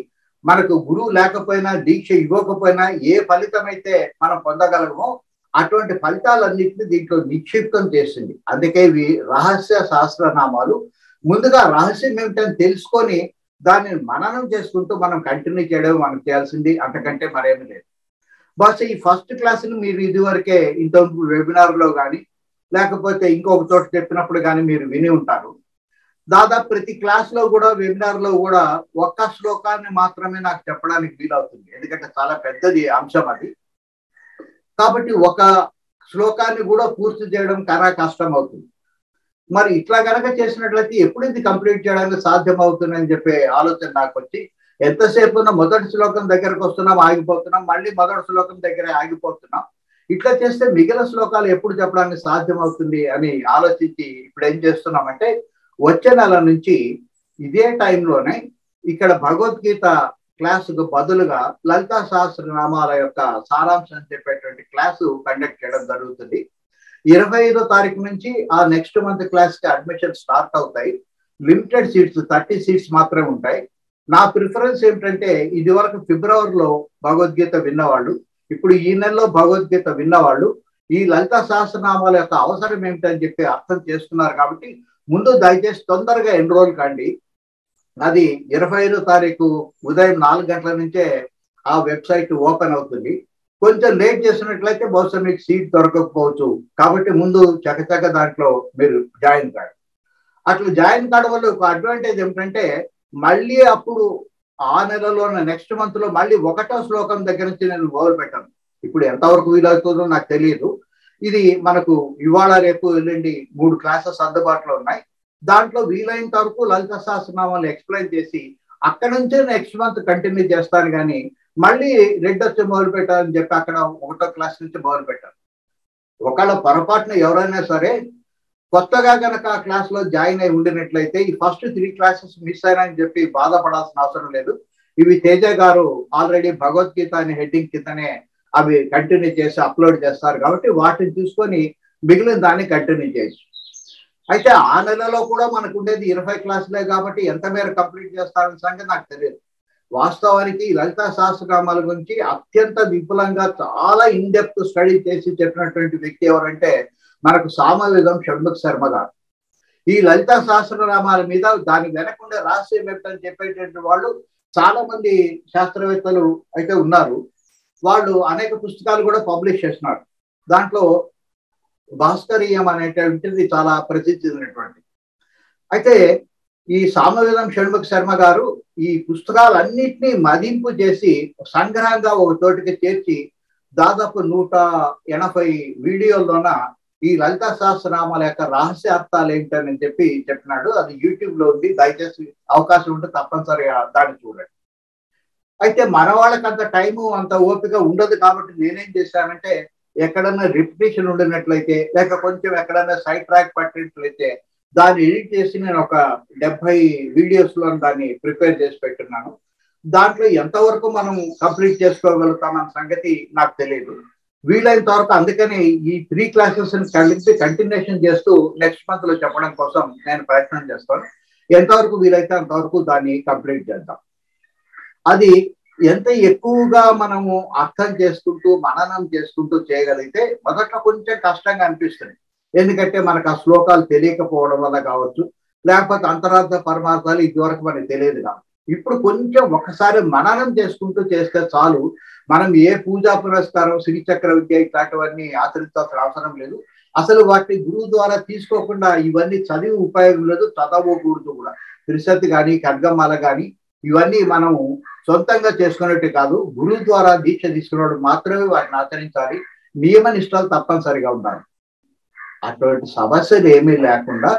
S1: మనకు గురువు లేకపోయినా దీక్ష ఇవ్వకపోయినా ఏ ఫలితం అయితే మనం పొందగలమో అటువంటి ఫలితాలన్నింటినీ దీంట్లో నిక్షిప్తం చేసింది. అందుకే ఇవి రహస్య సహస్రనామాలు. ముందుగా రహస్యం ఏమిటని తెలుసుకొని దాన్ని మననం చేసుకుంటూ మనం కంటిన్యూ చేయడం మనం చేయాల్సింది, అంతకంటే మరేమీ లేదు. బస్ ఈ ఫస్ట్ క్లాసులు మీరు ఇదివరకే ఇంత వెబినార్లో కానీ లేకపోతే ఇంకొక చోట చెప్పినప్పుడు కానీ మీరు విని ఉంటారు. దాదాపు ప్రతి క్లాస్లో కూడా వెబినార్లో కూడా ఒక్క శ్లోకాన్ని మాత్రమే నాకు చెప్పడానికి వీలవుతుంది, ఎందుకంటే చాలా పెద్దది అంశం అది. కాబట్టి ఒక శ్లోకాన్ని కూడా పూర్తి చేయడం కన్నా కష్టం అవుతుంది. మరి ఇట్లా కనుక చేసినట్లయితే ఎప్పుడు ఇది కంప్లీట్ చేయడానికి సాధ్యం అవుతుందని చెప్పే ఆలోచన నాకు వచ్చి, ఎంతసేపు ఉన్న మొదటి శ్లోకం దగ్గరకు వస్తున్నాం ఆగిపోతున్నాం, మళ్ళీ మొదటి శ్లోకం దగ్గరే ఆగిపోతున్నాం. ఇట్లా చేస్తే మిగిలిన శ్లోకాలు ఎప్పుడు చెప్పడానికి సాధ్యం అవుతుంది అని ఆలోచించి ఇప్పుడు ఏం చేస్తున్నామంటే, వచ్చే నెల నుంచి ఇదే టైంలోనే ఇక్కడ భగవద్గీత క్లాసుకు బదులుగా లలితా సహస్రనామాల యొక్క సారాంశం చెప్పేటువంటి క్లాసు కండక్ట్ చేయడం జరుగుతుంది. 25వ తారీఖు నుంచి ఆ నెక్స్ట్ మంత్ క్లాస్ కి అడ్మిషన్ స్టార్ట్ అవుతాయి. లిమిటెడ్ సీట్స్ 30 సీట్స్ మాత్రమే ఉంటాయి. నా ప్రిఫరెన్స్ ఏమిటంటే, ఇది వరకు ఫిబ్రవరిలో భగవద్గీత విన్నవాళ్ళు, ఇప్పుడు ఈ నెలలో భగవద్గీత విన్నవాళ్ళు ఈ లలితా సహస్రనామాల యొక్క అవసరం ఏమిటని చెప్పి అర్థం చేసుకున్నారు. కాబట్టి ముందు దయచేసి తొందరగా ఎన్రోల్ కండి. అది 25వ తారీఖు ఉదయం 4 గంటల నుంచే ఆ వెబ్సైట్ ఓపెన్ అవుతుంది. కొంచెం లేట్ చేసినట్లయితే బహుశా మీకు సీట్ దొరకకపోవచ్చు. కాబట్టి ముందు చకచక దాంట్లో మీరు జాయిన్ కాండి. అట్లా జాయిన్ కావడం వల్ల ఒక అడ్వాంటేజ్ ఏమిటంటే, మళ్ళీ అప్పుడు ఆ నెలలోనే నెక్స్ట్ మంత్ లో మళ్ళీ 1వ శ్లోకం దగ్గర నుంచి నేను మొదలు పెట్టాను. ఇప్పుడు ఎంతవరకు వీలవుతుందో నాకు తెలియదు. ఇది మనకు ఇవాళ రేపు ఎల్లుండి 3 క్లాసెస్ అందుబాటులో ఉన్నాయి. దాంట్లో వీలైనంత వరకు లలిత సహస్రనామాలు ఎక్స్ప్లెయిన్ చేసి అక్కడ నుంచే నెక్స్ట్ మంత్ కంటిన్యూ చేస్తాను. కానీ మళ్ళీ రెడ్ వచ్చి మొదలు పెట్టాలని చెప్పి అక్కడ 1వ క్లాస్ నుంచి మొదలు పెట్టాను. ఒకవేళ పొరపాటున ఎవరైనా సరే కొత్తగా కనుక ఆ క్లాస్ లో జాయిన్ అయి ఉండినట్లయితే ఈ ఫస్ట్ 3 క్లాసెస్ మిస్ అయినాయని చెప్పి బాధపడాల్సిన అవసరం లేదు. ఇవి తేజ గారు ఆల్రెడీ భగవద్గీత అనే హెడ్డింగ్ కిందనే అవి కంటిన్యూ చేసి అప్లోడ్ చేస్తారు. కాబట్టి వాటిని చూసుకొని మిగిలిన దాన్ని కంటిన్యూ చేయొచ్చు. అయితే ఆ నెలలో కూడా మనకు ఉండేది 20 క్లాసులే కాబట్టి ఎంత మేర కంప్లీట్ చేస్తారనే సంగతి నాకు తెలియదు. వాస్తవానికి లలితా సహస్రనామాల గురించి అత్యంత విపులంగా చాలా ఇన్డెప్త్ స్టడీ చేసి చెప్పినటువంటి వ్యక్తి ఎవరంటే మనకు సామవేదం షణ్ముఖ శర్మ గారు. ఈ లలితా సహస్రనామాల మీద దాని వెనకుండే రహస్యం ఏమిటని చెప్పేటువంటి వాళ్ళు చాలా మంది శాస్త్రవేత్తలు అయితే ఉన్నారు. వాళ్ళు అనేక పుస్తకాలు కూడా పబ్లిష్ చేస్తున్నారు. దాంట్లో భాస్కరీయం అనేటువంటిది చాలా ప్రసిద్ధి చెందినటువంటి. అయితే ఈ సామవేదం షణ్ముఖ శర్మ గారు ఈ పుస్తకాలన్నింటినీ మదింపు చేసి సంగ్రహంగా ఒక చోటికి చేర్చి దాదాపు 180 వీడియోల్లోన ఈ లలితా సహస్రనామాల యొక్క రహస్యార్థాలు ఏంటని చెప్పి చెప్పినాడు. అది యూట్యూబ్ లో ఉంది. దయచేసి అవకాశం ఉంటే తప్పనిసరిగా దాన్ని చూడండి. అయితే మన వాళ్ళకి అంత టైము అంత ఓపిక ఉండదు. కాబట్టి నేనేం చేశానంటే, ఎక్కడన్నా రిపిటేషన్ ఉండినట్లయితే లేక కొంచెం ఎక్కడన్నా సైడ్ ట్రాక్ పట్టినట్లయితే దాన్ని ఎడిట్ చేసి నేను ఒక 70 వీడియోస్ లో దాన్ని ప్రిపేర్ చేసి పెట్టున్నాను. దాంట్లో ఎంతవరకు మనం కంప్లీట్ చేసుకోగలుగుతామన్న సంగతి నాకు తెలియదు. వీలైనంత వరకు అందుకని ఈ 3 క్లాసెస్ కలిపి కంటిన్యూషన్ చేస్తూ నెక్స్ట్ మంత్ లో చెప్పడం కోసం నేను ప్రయత్నం చేస్తాను. ఎంతవరకు వీలైతే అంతవరకు దాన్ని కంప్లీట్ చేద్దాం. అది ఎంత ఎక్కువగా మనము అర్థం చేసుకుంటూ మననం చేసుకుంటూ చేయగలిగితే మొదట్లో కొంచెం కష్టంగా అనిపిస్తుంది. ఎందుకంటే మనకు ఆ శ్లోకాలు తెలియకపోవడం వల్ల కావచ్చు, లేకపోతే అంతరార్థ పరమార్థాలు ఇదివరకు మనకు తెలియదు కాబట్టి ఇప్పుడు కొంచెం ఒకసారి మననం చేసుకుంటూ చేస్తే చాలు. మనం ఏ పూజా పురస్కారం శ్రీచక్ర విద్య ఇట్లాంటివన్నీ ఆచరించాల్సిన అవసరం లేదు. అసలు వాటిని గురువు ద్వారా తీసుకోకుండా ఇవన్నీ చదివి ఉపయోగం లేదు, చదవకూడదు కూడా. త్రిశతి కానీ ఖడ్గమాల కానీ ఇవన్నీ మనము సొంతంగా చేసుకున్నట్టు కాదు. గురువు ద్వారా దీక్ష తీసుకున్నప్పుడు మాత్రమే వాటిని ఆచరించాలి. నియమ నిష్ఠలు తప్పనిసరిగా ఉండాలి. అటువంటి సమస్యలు ఏమీ లేకుండా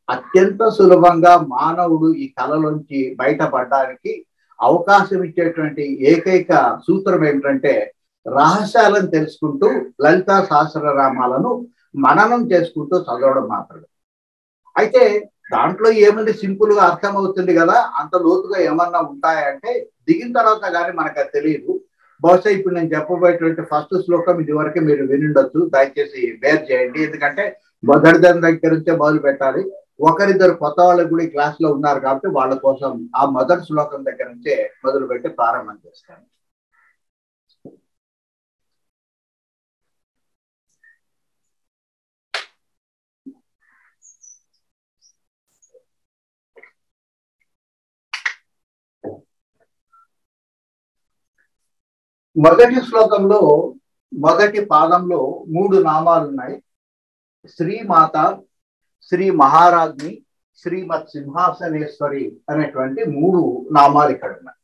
S1: అత్యంత సులభంగా మానవుడు ఈ కళలోంచి బయటపడడానికి అవకాశం ఇచ్చేటువంటి ఏకైక సూత్రం ఏమిటంటే, రహస్యాలను తెలుసుకుంటూ లలితా సహస్రనామాలను మననం చేసుకుంటూ చదవడం మాత్రమే. అయితే దాంట్లో ఏముంది, సింపుల్ గా అర్థమవుతుంది కదా, అంత లోతుగా ఏమన్నా ఉంటాయంటే దిగిన తర్వాత కానీ మనకు అది తెలియదు. బహుశా ఇప్పుడు నేను చెప్పబోయేటువంటి ఫస్ట్ శ్లోకం ఇది వరకు మీరు వినుండొచ్చు. దయచేసి బేర్ చేయండి. ఎందుకంటే మొదటి దాని దగ్గర నుంచే మొదలు పెట్టాలి. ఒకరిద్దరు కొత్త వాళ్ళకి కూడా ఈ క్లాస్ లో ఉన్నారు కాబట్టి వాళ్ళ కోసం ఆ మొదటి శ్లోకం దగ్గర నుంచే మొదలు పెట్టి ప్రారంభం చేస్తాను. మొదటి శ్లోకంలో మొదటి పాదంలో 3 నామాలు ఉన్నాయి. శ్రీమాత, శ్రీ మహారాజ్ని, శ్రీమత్ సింహాసనేశ్వరి అనేటువంటి 3 నామాలు ఇక్కడ ఉన్నాయి.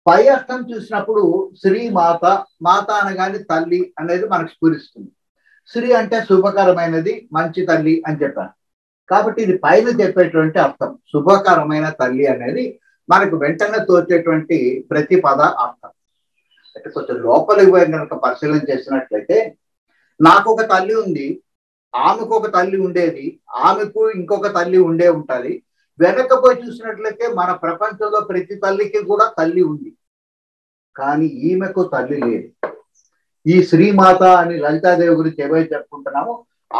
S1: పై అర్థం చూసినప్పుడు శ్రీమాత, మాత అనగానే తల్లి అనేది మనకు స్ఫురిస్తుంది. శ్రీ అంటే శుభకరమైనది, మంచి తల్లి అని చెప్పారు. కాబట్టి ఇది పైన చెప్పేటువంటి అర్థం. శుభకరమైన తల్లి అనేది మనకు వెంటనే తోచేటువంటి ప్రతి పద అర్థం. అంటే కొంచెం లోపలికి పోయి కనుక పరిశీలన చేసినట్లయితే, నాకు ఒక తల్లి ఉంది, ఆమెకు ఒక తల్లి ఉండేది, ఆమెకు ఇంకొక తల్లి ఉండే ఉంటుంది, వెనకపోయి చూసినట్లయితే మన ప్రపంచంలో ప్రతి తల్లికి కూడా తల్లి ఉంది, కానీ ఈమెకు తల్లి లేదు. ఈ శ్రీమాత అని లలితాదేవి గురించి ఏవైతే చెప్పుకుంటున్నామో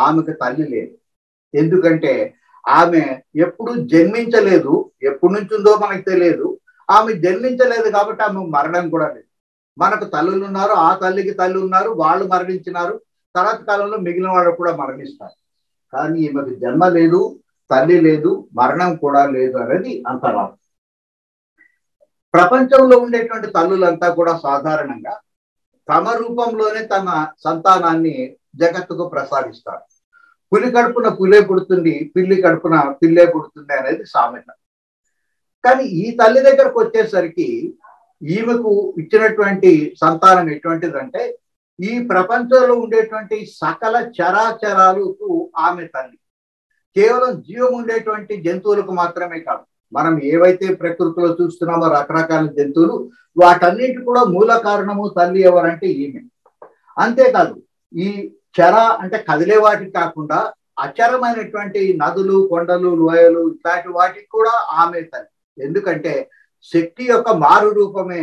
S1: ఆమెకు తల్లి లేదు. ఎందుకంటే ఆమె ఎప్పుడు జన్మించలేదు, ఎప్పటి నుంచి ఉందో మనకు తెలియదు. ఆమె జన్మించలేదు కాబట్టి ఆమె మరణం కూడా లేదు. మనకు తల్లులు ఉన్నారు, ఆ తల్లికి తల్లి ఉన్నారు, వాళ్ళు మరణించినారు, తర్వాత కాలంలో మిగిలిన వాళ్ళు కూడా మరణిస్తారు. కానీ ఈమెకు జన్మ లేదు, తల్లి లేదు, మరణం కూడా లేదు అనేది అంతరార్థం. ప్రపంచంలో ఉండేటువంటి తల్లులంతా కూడా సాధారణంగా తమ రూపంలోనే తమ సంతానాన్ని జగత్తుకు ప్రసాదిస్తారు. పులి కడుపున పులే పుడుతుంది, పిల్లి కడుపున పిల్లే పుడుతుంది అనేది సామెత. కానీ ఈ తల్లి దగ్గరకు వచ్చేసరికి ఈమెకు ఇచ్చినటువంటి సంతానం ఎటువంటిదంటే ఈ ప్రపంచంలో ఉండేటువంటి సకల చరాచరాలకు ఆమె తల్లి. కేవలం జీవం ఉండేటువంటి జంతువులకు మాత్రమే కాదు, మనం ఏవైతే ప్రకృతిలో చూస్తున్నామో రకరకాల జంతువులు, వాటన్నిటి కూడా మూల కారణము తల్లి ఎవరంటే ఈమె. అంతేకాదు ఈ చర అంటే కదిలే వాటికి కాకుండా అచరమైనటువంటి నదులు, కొండలు, లోయలు ఇట్లాంటి వాటికి కూడా ఆమె తల్లి. ఎందుకంటే శక్తి యొక్క మారు రూపమే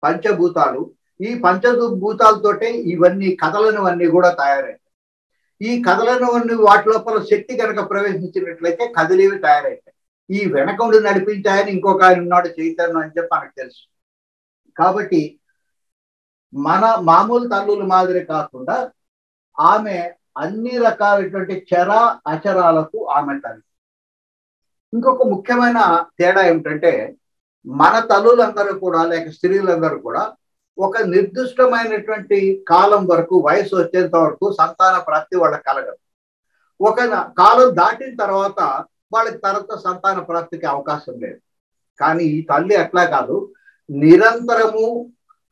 S1: పంచభూతాలు. ఈ పంచభూతాలతోటే ఇవన్నీ కథలనివన్నీ కూడా తయారయ్యాయి. ఈ కథలనివన్నీ వాటి లోపల శక్తి కనుక ప్రవేశించినట్లయితే కదిలేవి తయారవుతాయి. ఈ వెనక ఉండి నడిపించాయని ఇంకొక ఆయన ఉన్నాడు చైతన్యం అని చెప్పి మనకు తెలుసు. కాబట్టి మన మామూలు తల్లుల మాదిరి కాకుండా ఆమె అన్ని రకాలైనటువంటి చర అచరాలకు ఆమె తల్లి. ఇంకొక ముఖ్యమైన తేడా ఏమిటంటే మన తల్లులందరూ కూడా లేక స్త్రీలందరూ కూడా ఒక నిర్దిష్టమైనటువంటి కాలం వరకు, వయసు వచ్చేంత వరకు సంతాన ప్రాప్తి వాళ్ళకి కలగదు. ఒక కాలం దాటిన తర్వాత వాళ్ళకి తర్వాత సంతాన ప్రాప్తికి అవకాశం లేదు. కానీ ఈ తల్లి అట్లా కాదు, నిరంతరము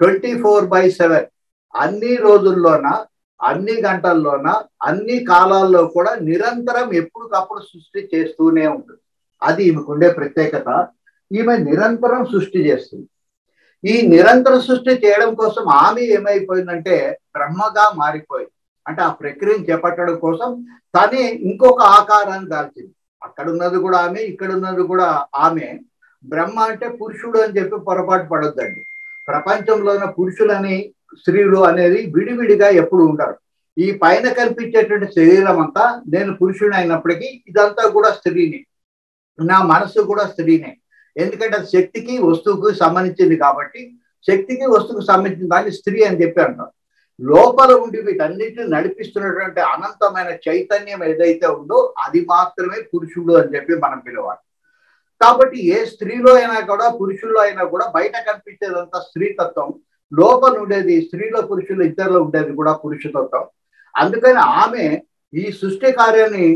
S1: 24/7 అన్ని రోజుల్లోన, అన్ని గంటల్లోన, అన్ని కాలాల్లో కూడా నిరంతరం ఎప్పటికప్పుడు సృష్టి చేస్తూనే ఉంటుంది. అది ఈమెకుండే ప్రత్యేకత. ఈమె నిరంతరం సృష్టి చేస్తుంది. ఈ నిరంతర సృష్టి చేయడం కోసం ఆమె ఏమైపోయిందంటే బ్రహ్మగా మారిపోయింది. అంటే ఆ ప్రక్రియను చేపట్టడం కోసం తనే ఇంకొక ఆకారాన్ని దాల్చింది. అక్కడ ఉన్నది కూడా ఆమె, ఇక్కడ ఉన్నది కూడా ఆమె. బ్రహ్మ అంటే పురుషుడు అని చెప్పి పొరపాటు పడొద్దండి. ప్రపంచంలోన పురుషులని స్త్రీలు అనేది విడివిడిగా ఎప్పుడు ఉండరు. ఈ పైన కనిపించేటువంటి శరీరం అంతా నేను పురుషుని అయినప్పటికీ ఇదంతా కూడా స్త్రీని, నా మనసు కూడా స్త్రీనే. ఎందుకంటే అది శక్తికి వస్తువుకు సంబంధించింది కాబట్టి శక్తికి వస్తువుకు సంబంధించిన దాన్ని స్త్రీ అని చెప్పి అంటారు. లోపల ఉండి వీటన్నిటిని నడిపిస్తున్నటువంటి అనంతమైన చైతన్యం ఏదైతే ఉందో అది మాత్రమే పురుషుడు అని చెప్పి మనం పిలవాలి. కాబట్టి ఏ స్త్రీలో అయినా కూడా పురుషుల్లో అయినా కూడా బయట కనిపించేదంతా స్త్రీతత్వం, లోపల ఉండేది స్త్రీలో పురుషులు ఇద్దరిలో ఉండేది కూడా పురుషతత్వం. అందుకని ఆమె ఈ సృష్టి కార్యాన్ని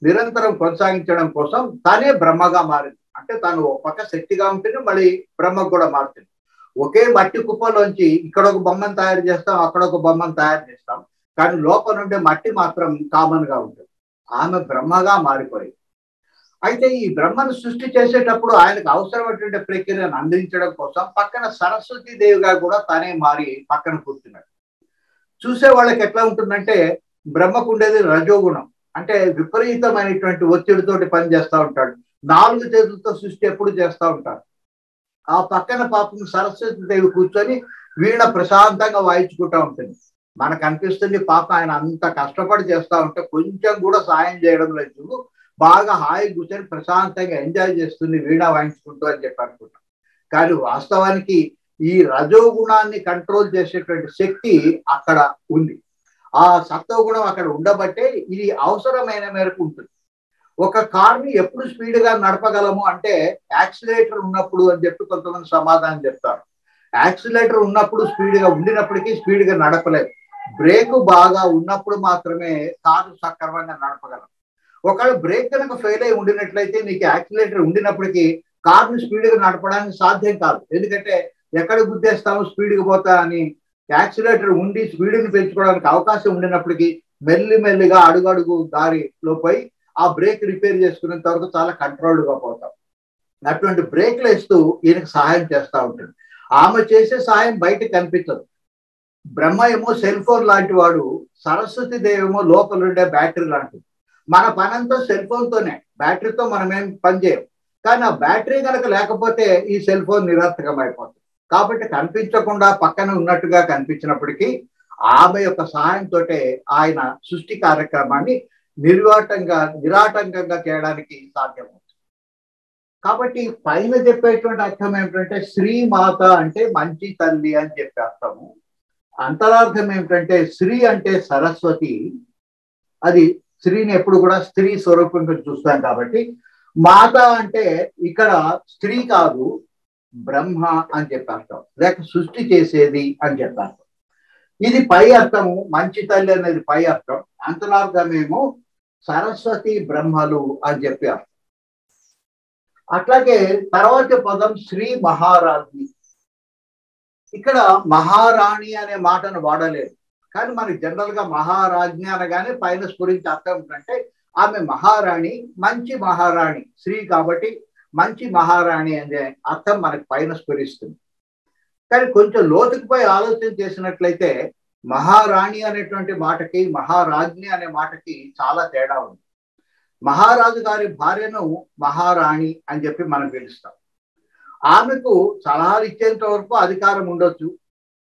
S1: నిరంతరం కొనసాగించడం కోసం తానే బ్రహ్మగా మారింది. అంటే తాను ఒక పక్క శక్తిగా ఉంటుంది, మళ్ళీ బ్రహ్మకు కూడా మారుతుంది. ఒకే మట్టి కుప్పలోంచి ఇక్కడ ఒక బొమ్మను తయారు చేస్తాం, అక్కడ ఒక బొమ్మను తయారు చేస్తాం, కానీ లోపల ఉండే మట్టి మాత్రం కామన్ గా ఉంటుంది. ఆమె బ్రహ్మగా మారిపోయింది. అయితే ఈ బ్రహ్మను సృష్టి చేసేటప్పుడు ఆయనకు అవసరమైనటువంటి ప్రక్రియను అందించడం కోసం పక్కన సరస్వతి దేవిగా కూడా తానే మారి పక్కన కూర్చున్నాడు. చూసే వాళ్ళకి ఎట్లా ఉంటుందంటే బ్రహ్మకు ఉండేది రజోగుణం, అంటే విపరీతమైనటువంటి ఒత్తిడితోటి పని చేస్తూ ఉంటాడు. 4 చేతులతో సృష్టి ఎప్పుడు చేస్తూ ఉంటారు. ఆ పక్కన పాపం సరస్వతి దేవి కూర్చొని వీణ ప్రశాంతంగా వాయించుకుంటూ ఉంటుంది. మనకు అనిపిస్తుంది పాప ఆయన అంత కష్టపడి చేస్తూ ఉంటే కొంచెం కూడా సాయం చేయడం లేదు, బాగా హాయి కూర్చొని ప్రశాంతంగా ఎంజాయ్ చేస్తుంది వీణ వాయించుకుంటూ అని చెప్పి అనుకుంటాం. కానీ వాస్తవానికి ఈ రజోగుణాన్ని కంట్రోల్ చేసేటువంటి శక్తి అక్కడ ఉంది. ఆ సత్వగుణం అక్కడ ఉండబట్టే ఇది అవసరమైన మేరకు ఉంటుంది. ఒక కార్ని ఎప్పుడు స్పీడ్గా నడపగలము అంటే యాక్సిలేటర్ ఉన్నప్పుడు అని చెప్పి కొంతమంది సమాధానం చెప్తారు. యాక్సిలేటర్ ఉన్నప్పుడు స్పీడ్గా ఉండినప్పటికీ స్పీడ్గా నడపలేదు. బ్రేక్ బాగా ఉన్నప్పుడు మాత్రమే కారు సక్రమంగా నడపగలం. ఒకవేళ బ్రేక్ కనుక ఫెయిల్ అయి ఉండినట్లయితే నీకు యాక్సిలేటర్ ఉండినప్పటికీ కార్ని స్పీడ్గా నడపడానికి సాధ్యం కాదు. ఎందుకంటే ఎక్కడ గుద్దేస్తామో స్పీడ్గా పోతా అని యాక్సిలేటర్ ఉండి స్పీడ్ని పెంచుకోవడానికి అవకాశం ఉండినప్పటికీ మెల్లిమెల్లిగా అడుగడుగు దారిలో పోయి ఆ బ్రేక్ రిపేర్ చేసుకునేంత వరకు చాలా కంట్రోల్డ్గా పోతాం. అటువంటి బ్రేక్లు వేస్తూ ఈయనకు సహాయం చేస్తూ ఉంటుంది. ఆమె చేసే సహాయం బయటకు కనిపించదు. బ్రహ్మ ఏమో సెల్ ఫోన్ లాంటి వాడు, సరస్వతి దేవేమో లోపల ఉండే బ్యాటరీ లాంటిది. మన పనంతా సెల్ ఫోన్తోనే, బ్యాటరీతో మనం ఏం పని చేయం. కానీ ఆ బ్యాటరీ కనుక లేకపోతే ఈ సెల్ ఫోన్ నిరర్థకం అయిపోతుంది. కాబట్టి కనిపించకుండా పక్కన ఉన్నట్టుగా కనిపించినప్పటికీ ఆమె యొక్క సహాయంతో ఆయన సృష్టి కార్యక్రమాన్ని నిరాటంకంగా చేయడానికి సాధ్యమవుతుంది. కాబట్టి పైన చెప్పేటువంటి అర్థం ఏమిటంటే శ్రీమాత అంటే మంచి తల్లి అని చెప్పే అర్థము. అంతరార్థం ఏమిటంటే శ్రీ అంటే సరస్వతి, అది స్త్రీని ఎప్పుడు కూడా స్త్రీ స్వరూపంగా చూస్తాం. కాబట్టి మాత అంటే ఇక్కడ స్త్రీ కాదు, బ్రహ్మ అని చెప్పేస్తాం, లేక సృష్టి చేసేది అని చెప్పేస్తాం. ఇది పై అర్థము, మంచి తల్లి అనేది పై అర్థం. అంతరార్థమేమో సరస్వతి బ్రహ్మలు అని చెప్పి అర్థం. అట్లాగే తర్వాత పదం శ్రీ మహారాజ్ని. ఇక్కడ మహారాణి అనే మాటను వాడలేదు, కానీ మనకి జనరల్ గా మహారాజ్ఞి అనగానే పైన స్ఫురించి అర్థం ఏంటంటే ఆమె మహారాణి, మంచి మహారాణి, స్త్రీ కాబట్టి మంచి మహారాణి అనే అర్థం మనకి పైన స్ఫురిస్తుంది. కానీ కొంచెం లోతుకు పోయి ఆలోచన చేసినట్లయితే మహారాణి అనేటువంటి మాటకి మహారాజ్ఞి అనే మాటకి చాలా తేడా ఉంది. మహారాజు గారి భార్యను మహారాణి అని చెప్పి మనం పిలుస్తాం. ఆమెకు సలహాలు ఇచ్చేంత వరకు అధికారం ఉండొచ్చు,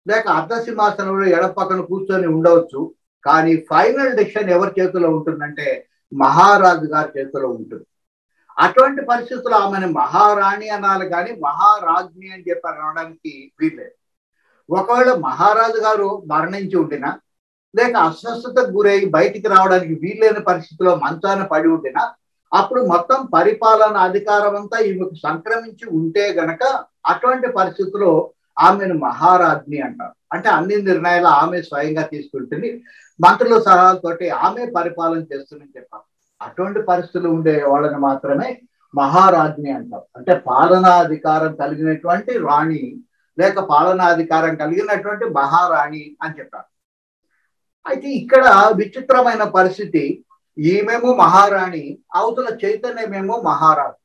S1: లేక అర్ధ సింహాసనంలో ఎడపక్కన కూర్చొని ఉండవచ్చు. కానీ ఫైనల్ డెసిషన్ ఎవరి చేతిలో ఉంటుందంటే మహారాజు గారి చేతిలో ఉంటుంది. అటువంటి పరిస్థితుల్లో ఆమెను మహారాణి అనాలి, కానీ మహారాజ్ఞి అని చెప్పి అనడానికి వీల్లేదు. ఒకవేళ మహారాజు గారు మరణించి ఉండినా, లేక అస్వస్థతకు గురై బయటికి రావడానికి వీల్లేని పరిస్థితిలో మంచాన పడి ఉండినా, అప్పుడు మొత్తం పరిపాలన అధికారం అంతా ఈమెకు సంక్రమించి ఉంటే గనక అటువంటి పరిస్థితుల్లో ఆమెను మహారాజ్ఞి అంటారు. అంటే అన్ని నిర్ణయాలు ఆమె స్వయంగా తీసుకుంటుంది, మంత్రుల సలహాలతోటి ఆమె పరిపాలన చేస్తుందని చెప్పారు. అటువంటి పరిస్థితులు ఉండే వాళ్ళని మాత్రమే మహారాజ్ఞి అంటారు. అంటే పాలనాధికారం కలిగినటువంటి రాణి, లేక పాలనాధికారం కలిగినటువంటి మహారాణి అని చెప్పారు. అయితే ఇక్కడ విచిత్రమైన పరిస్థితి, ఈమెమో మహారాణి, అవతల చైతన్యమేమో మహారాజు.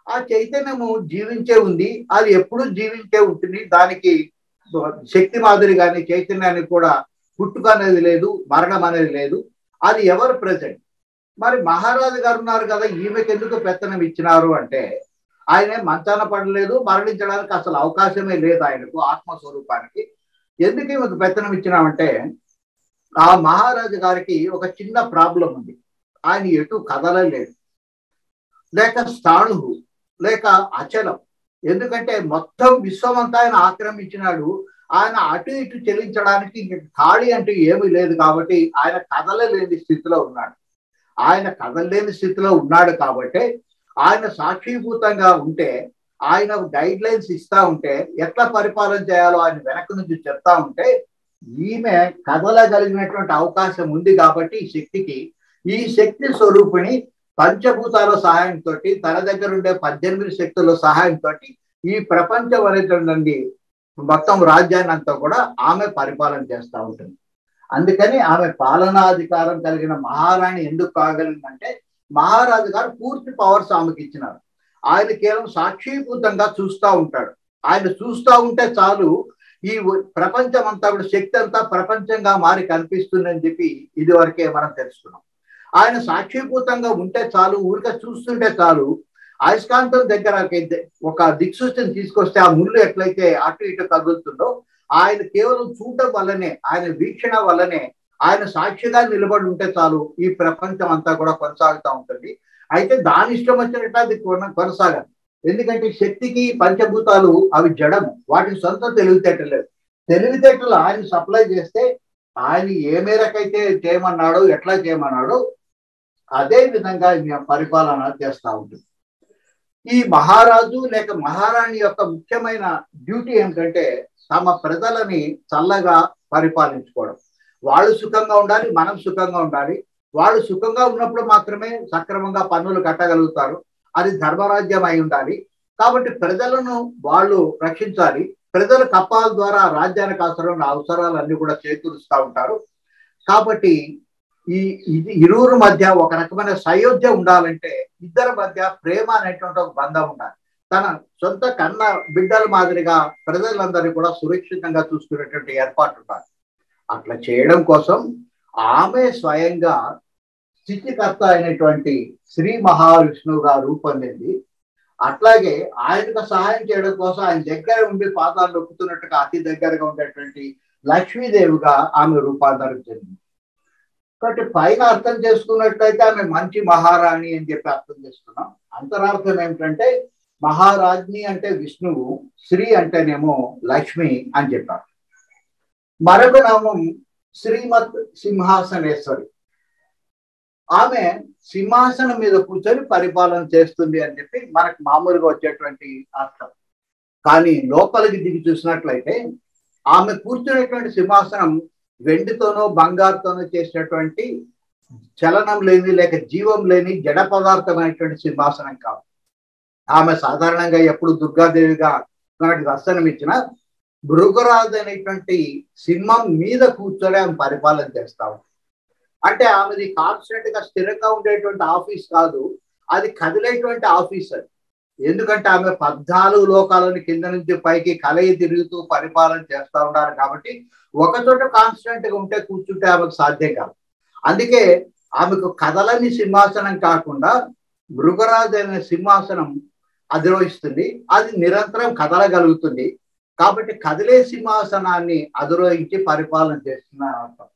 S1: ఆ చైతన్యము జీవించే ఉంది, అది ఎప్పుడూ జీవించే ఉంటుంది. దానికి శక్తి మాదిరి కానీ చైతన్యానికి కూడా పుట్టుక అనేది లేదు, మరణం అనేది లేదు. అది ఎవరు ప్రెసెంట్. మరి మహారాజు గారు ఉన్నారు కదా, ఈమెకి ఎందుకు పెత్తనం ఇచ్చినారు అంటే ఆయనే మంచాన పడలేదు, మరణించడానికి అసలు అవకాశమే లేదు ఆయనకు, ఆత్మస్వరూపానికి. ఎందుకు ఈమెకు పెత్తనం ఇచ్చినామంటే ఆ మహారాజు గారికి ఒక చిన్న ప్రాబ్లం ఉంది. ఆయన ఎటు కదలలేడు, లేక స్థాణువు, లేక అచలం. ఎందుకంటే మొత్తం విశ్వమంతా ఆయన ఆక్రమించినాడు. ఆయన అటు ఇటు చెల్లించడానికి ఖాళీ అంటూ ఏమీ లేదు. కాబట్టి ఆయన కదలలేని స్థితిలో ఉన్నాడు. ఆయన కదలలేని స్థితిలో ఉన్నాడు కాబట్టి ఆయన సాక్షిభూతంగా ఉంటే, ఆయన గైడ్ లైన్స్ ఇస్తా ఉంటే, ఎట్లా పరిపాలన చేయాలో ఆయన వెనక నుంచి చెప్తా ఉంటే, ఈమె కదలగలిగినటువంటి అవకాశం ఉంది. కాబట్టి ఈ శక్తి స్వరూపిణి పంచభూతాల సహాయంతో, తన దగ్గర ఉండే 18 శక్తుల సహాయంతో ఈ ప్రపంచం అనేటువంటి మొత్తం రాజ్యాన్ని అంతా కూడా ఆమె పరిపాలన చేస్తూ ఉంటుంది. అందుకని ఆమె పాలనాధికారం కలిగిన మహారాణి ఎందుకు కాగలిగిందంటే మహారాజు గారు పూర్తి పవర్స్ ఆమెకి ఇచ్చినారు. ఆయన కేవలం సాక్షిభూతంగా చూస్తూ ఉంటాడు. ఆయన చూస్తూ ఉంటే చాలు ఈ ప్రపంచం అంతా కూడా శక్తి అంతా ప్రపంచంగా మారి కనిపిస్తుందని చెప్పి ఇది వరకే మనం తెలుసుకున్నాం. ఆయన సాక్షిభూతంగా ఉంటే చాలు, ఊరిక చూస్తుంటే చాలు. అయస్కాంతం దగ్గర ఒక దిక్సూచిని తీసుకొస్తే ఆ ముళ్ళు ఎట్లయితే అటు ఇటు కదులుతుందో, ఆయన కేవలం చూడటం వల్లనే, ఆయన వీక్షణ వల్లనే, ఆయన సాక్షిగా నిలబడి ఉంటే చాలు ఈ ప్రపంచం అంతా కూడా కొనసాగుతూ ఉంటుంది. అయితే దాని ఇష్టం వచ్చినట్టు అది కొనసాగదు. ఎందుకంటే శక్తికి పంచభూతాలు అవి జడము, వాటికి సొంత తెలివితేటలు లేవు. తెలివితేటలు ఆయన సప్లై చేస్తే ఆయన ఏ మేరకైతే చేయమన్నాడో, ఎట్లా చేయమన్నాడో అదే విధంగా పరిపాలన చేస్తూ ఉంటుంది. ఈ మహారాజు లేక మహారాణి యొక్క ముఖ్యమైన డ్యూటీ ఏమిటంటే తమ ప్రజలని చల్లగా పరిపాలించుకోవడం. వాళ్ళు సుఖంగా ఉండాలి, మనం సుఖంగా ఉండాలి. వాళ్ళు సుఖంగా ఉన్నప్పుడు మాత్రమే సక్రమంగా పన్నులు కట్టగలుగుతారు. అది ధర్మరాజ్యం అయి ఉండాలి. కాబట్టి ప్రజలను వాళ్ళు రక్షించాలి. ప్రజల కప్పాల ద్వారా రాజ్యానికి అవసరాలన్నీ కూడా చేకూరుస్తూ ఉంటారు. కాబట్టి ఇరువురు మధ్య ఒక రకమైన సయోధ్య ఉండాలంటే ఇద్దరి మధ్య ప్రేమ అనేటువంటి ఒక బంధం ఉండాలి. తన సొంత కన్న బిడ్డల మాదిరిగా ప్రజలందరినీ కూడా సురక్షితంగా చూసుకునేటువంటి ఏర్పాటు ఉండాలి. అట్లా చేయడం కోసం ఆమె స్వయంగా స్థితికర్త అయినటువంటి శ్రీ మహావిష్ణువుగా రూపొందింది. అట్లాగే ఆయనకు సహాయం చేయడం కోసం ఆయన దగ్గర ఉండి పాదాలు నొక్కుతున్నట్టుగా అతి దగ్గరగా ఉండేటువంటి లక్ష్మీదేవిగా ఆమె రూపాంతరం చెందింది. కాబట్టి పైన అర్థం చేసుకున్నట్లయితే ఆమె మంచి మహారాణి అని చెప్పి అర్థం చేసుకున్నాం. అంతరార్థం ఏమిటంటే మహారాజ్ని అంటే విష్ణువు, శ్రీ అంటేనేమో లక్ష్మి అని చెప్పారు. మరొక నామం శ్రీమత్ సింహాసనేశ్వరి. ఆమె సింహాసనం మీద కూర్చొని పరిపాలన చేస్తుంది అని చెప్పి మనకు మామూలుగా వచ్చేటువంటి అర్థం. కానీ లోపలికి దిగి చూసినట్లయితే ఆమె కూర్చునేటువంటి సింహాసనం వెండితోనో బంగారుతోనో చేసినటువంటి చలనం లేని లేక జీవం లేని జడ పదార్థమైనటువంటి సింహాసనం కాదు. ఆమె సాధారణంగా ఎప్పుడు దుర్గాదేవిగా మనకి దర్శనం ఇచ్చిన భృగురాజు అనేటువంటి సింహం మీద కూర్చొని ఆమె పరిపాలన చేస్తాము. అంటే ఆమెది కాన్స్టెంట్ గా స్థిరంగా ఉండేటువంటి ఆఫీస్ కాదు, అది కదిలేటువంటి ఆఫీస్ అది. ఎందుకంటే ఆమె 14 లోకాలను కింద నుంచి పైకి కలయి తిరుగుతూ పరిపాలన చేస్తూ ఉన్నారు కాబట్టి ఒకచోట కాన్స్టెంట్ గా ఉంటే కూర్చుంటే ఆమెకు సాధ్యం కాదు. అందుకే ఆమెకు కదలని సింహాసనం కాకుండా భృగురాజు అనే సింహాసనం అధిరోహిస్తుంది. అది నిరంతరం కదలగలుగుతుంది కాబట్టి కదిలే సింహాసనాన్ని అధిరోహించి పరిపాలన చేస్తున్నారు అర్థం.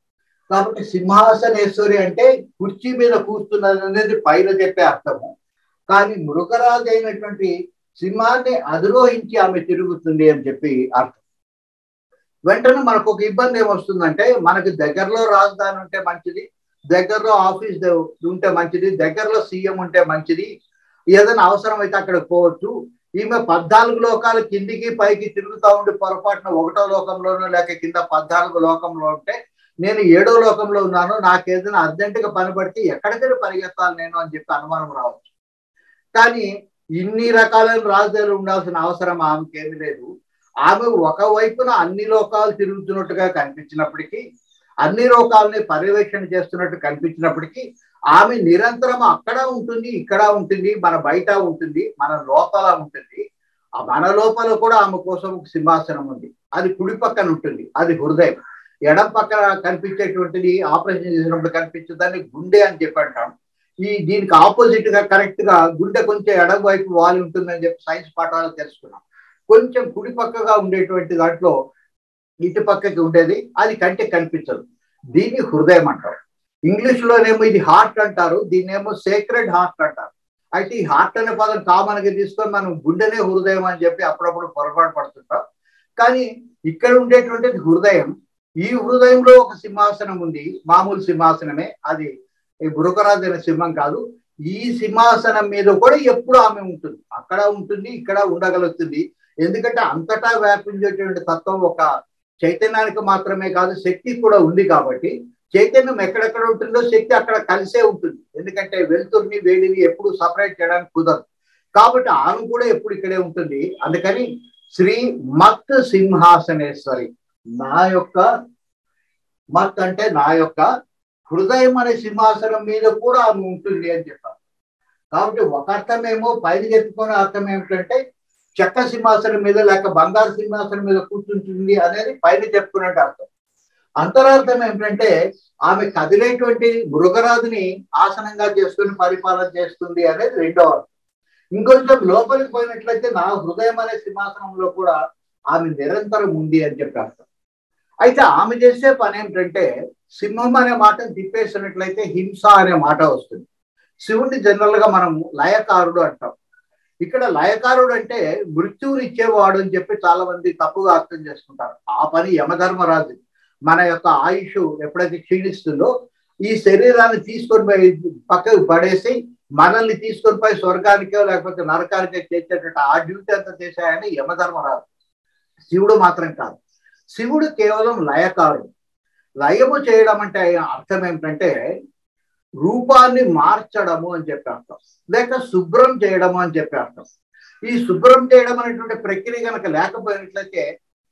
S1: కాబట్టి సింహాసనేశ్వరి అంటే కుర్చీ మీద కూర్చున్నది అనేది పైన చెప్పే అర్థము. కానీ మృగరాజు అయినటువంటి సింహాన్ని అధిరోహించి ఆమె తిరుగుతుంది అని చెప్పి అర్థం. వెంటనే మనకు ఒక ఇబ్బంది ఏమొస్తుందంటే మనకు దగ్గరలో రాజధాని ఉంటే మంచిది, దగ్గరలో ఆఫీస్ ఉంటే మంచిది, దగ్గరలో సీఎం ఉంటే మంచిది, ఏదైనా అవసరం అయితే అక్కడికి పోవచ్చు. ఈమె 14 లోకాలు కిందికి పైకి తిరుగుతూ ఉండి పొరపాటున 1వ లోకంలోనో లేక కింద 14 లోకంలో ఉంటే నేను 7వ లోకంలో ఉన్నాను, నాకు ఏదైనా అర్జెంటుగా పని పడితే ఎక్కడికైనా పరిగెత్తాలి నేను అని చెప్పి అనుమానం రావచ్చు. కానీ ఇన్ని రకాలైన రాజధానులు ఉండాల్సిన అవసరం ఆమెకి ఏమీ లేదు. ఆమె ఒకవైపున అన్ని లోకాలు తిరుగుతున్నట్టుగా కనిపించినప్పటికీ, అన్ని లోకాలని పర్యవేక్షణ చేస్తున్నట్టు కనిపించినప్పటికీ ఆమె నిరంతరం అక్కడ ఉంటుంది, ఇక్కడ ఉంటుంది, మన బయట ఉంటుంది, మన లోపల ఉంటుంది. ఆ మన లోపల కూడా ఆమె కోసం ఒక సింహాసనం ఉంది. అది కుడి పక్కన ఉంటుంది, అది హృదయం. ఎడం పక్కన కనిపించేటువంటిది ఆపరేషన్ చేసినప్పుడు కనిపించేదాన్ని గుండె అని చెప్పి అంటాం. దీనికి ఆపోజిట్ గా కరెక్ట్ గా గుండె కొంచెం ఎడం వైపు వాలి ఉంటుందని చెప్పి సైన్స్ పాఠాలు తెలుసుకున్నాం. కొంచెం కుడి పక్కగా ఉండేటువంటి దాంట్లో ఇటు పక్కకి ఉండేది అది కంటికి కనిపించదు, దీన్ని హృదయం అంటారు. ఇంగ్లీష్ లోనేమో ఇది హార్ట్ అంటారు, దీన్నేమో సేక్రెడ్ హార్ట్ అంటారు. అయితే ఈ హార్ట్ అనే పదం కామన్ గా తీసుకొని మనం గుండెనే హృదయం అని చెప్పి అప్పుడప్పుడు పొరపాటు పడుతుంటాం. కానీ ఇక్కడ ఉండేటువంటిది హృదయం. ఈ హృదయంలో ఒక సింహాసనం ఉంది, మామూలు సింహాసనమే, అది ఈ భృగురాజు అనే సింహం కాదు. ఈ సింహాసనం మీద కూడా ఎప్పుడు ఆమె ఉంటుంది, అక్కడ ఉంటుంది, ఇక్కడ ఉండగలుగుతుంది. ఎందుకంటే అంతటా వ్యాపించేటువంటి తత్వం ఒక చైతన్యానికి మాత్రమే కాదు, శక్తి కూడా ఉంది. కాబట్టి చైతన్యం ఎక్కడెక్కడ ఉంటుందో శక్తి అక్కడ కలిసే ఉంటుంది. ఎందుకంటే వెలుతురిని వేడిని ఎప్పుడు సపరేట్ చేయడానికి కుదరదు. కాబట్టి ఆమె కూడా ఎప్పుడు ఇక్కడే ఉంటుంది. అందుకని శ్రీ మత్ సింహాసనేశ్వరి, నా యొక్క మత్ అంటే నా యొక్క హృదయం అనే సింహాసనం మీద కూడా ఆమె ఉంటుంది అని చెప్పారు. కాబట్టి ఒక అర్థమేమో పైన చెప్పుకునే అర్థం ఏమిటంటే చెక్క సింహాసనం మీద లేక బంగారు సింహాసనం మీద కూర్చుంటుంది అనేది పైన చెప్పుకున్నట్టు అర్థం. అంతరార్థం ఏమిటంటే ఆమె కదిలేటువంటి మృగరాజుని ఆసనంగా చేసుకుని పరిపాలన చేస్తుంది అనేది రెండవ అర్థం. ఇంకొంచెం లోపలికి పోయినట్లయితే నా హృదయం అనే సింహాసనంలో కూడా ఆమె నిరంతరం ఉంది అని చెప్పి అర్థం. అయితే ఆమె చేసే పని ఏమిటంటే సింహం అనే మాటను తిప్పేసినట్లయితే హింస అనే మాట వస్తుంది. శివుణ్ణి జనరల్ గా మనం లయకారుడు అంటాం. ఇక్కడ లయకారుడు అంటే మృత్యువుని ఇచ్చేవాడు అని చెప్పి చాలా మంది తప్పుగా అర్థం చేసుకుంటారు. ఆ పని యమధర్మరాజు. మన యొక్క ఆయుష్ ఎప్పుడైతే క్షీణిస్తుందో ఈ శరీరాన్ని తీసుకొని పోయి పక్కకు పడేసి మనల్ని తీసుకొని పోయి స్వర్గానికో లేకపోతే నరకానికో చేసేటట్టు ఆ డ్యూటీ అంతా చేశాయని యమధర్మరాజు. శివుడు మాత్రం కాదు, శివుడు కేవలం లయకారుడు. లయము చేయడం అంటే అర్థం ఏమిటంటే రూపాన్ని మార్చడము అని చెప్పి అర్థం, లేక శుభ్రం చేయడము అని చెప్పి అర్థం. ఈ శుభ్రం చేయడం అనేటువంటి ప్రక్రియ కనుక లేకపోయినట్లయితే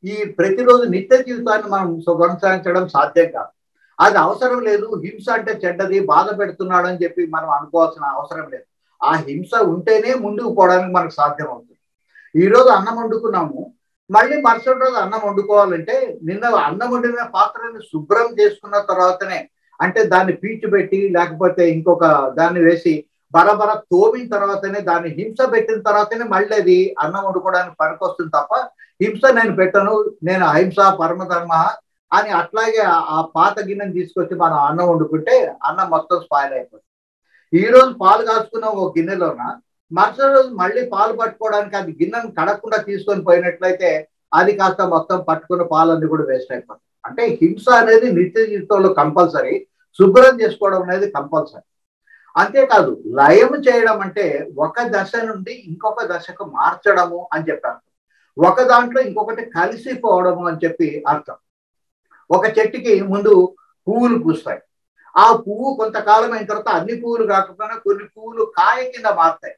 S1: ఈ ప్రతిరోజు నిత్య జీవితాన్ని మనం కొనసాగించడం సాధ్యం కాదు. అది అవసరం లేదు. హింస అంటే చెడ్డది, బాధ పెడుతున్నాడు అని చెప్పి మనం అనుకోవాల్సిన అవసరం లేదు. ఆ హింస ఉంటేనే ముందుకు పోవడానికి మనకు సాధ్యం అవుతుంది. ఈరోజు అన్నం వండుకున్నాము, మళ్ళీ మరుసటి రోజు అన్నం వండుకోవాలంటే నిన్న అన్నం వండిన పాత్రని శుభ్రం చేసుకున్న తర్వాతనే, అంటే దాన్ని పీచు పెట్టి లేకపోతే ఇంకొక దాన్ని వేసి బరబర తోమిన తర్వాతనే దాన్ని హింస పెట్టిన తర్వాతనే మళ్ళీ అది అన్నం వండుకోవడానికి పనికొస్తుంది తప్ప హింస నేను పెట్టను, నేను అహింస పరమధర్మ అని అట్లాగే ఆ పాత గిన్నెని తీసుకొచ్చి మనం అన్నం వండుకుంటే అన్నం మొత్తం స్పాయిల్ అయిపోతుంది. ఈ రోజు పాలు కాచుకున్న ఓ గిన్నెలోన మరుసటి రోజు మళ్ళీ పాలు పట్టుకోవడానికి అది గిన్నెను కడకుండా తీసుకొని పోయినట్లయితే అది కాస్త మొత్తం పట్టుకున్న పాలన్నీ కూడా వేస్ట్ అయిపోతుంది. అంటే హింస అనేది నిత్య జీవితంలో కంపల్సరీ, శుభ్రం చేసుకోవడం అనేది కంపల్సరీ. అంతేకాదు లయం చేయడం అంటే ఒక దశ నుండి ఇంకొక దశకు మార్చడము అని చెప్పారు. ఒక దాంట్లో ఇంకొకటి కలిసిపోవడము అని చెప్పి అర్థం. ఒక చెట్టుకి ముందు పువ్వులు పూస్తాయి, ఆ పువ్వు కొంతకాలం అయిన తర్వాత అన్ని పువ్వులు కాకపోయినా కొన్ని పువ్వులు కాయ కింద మారుతాయి.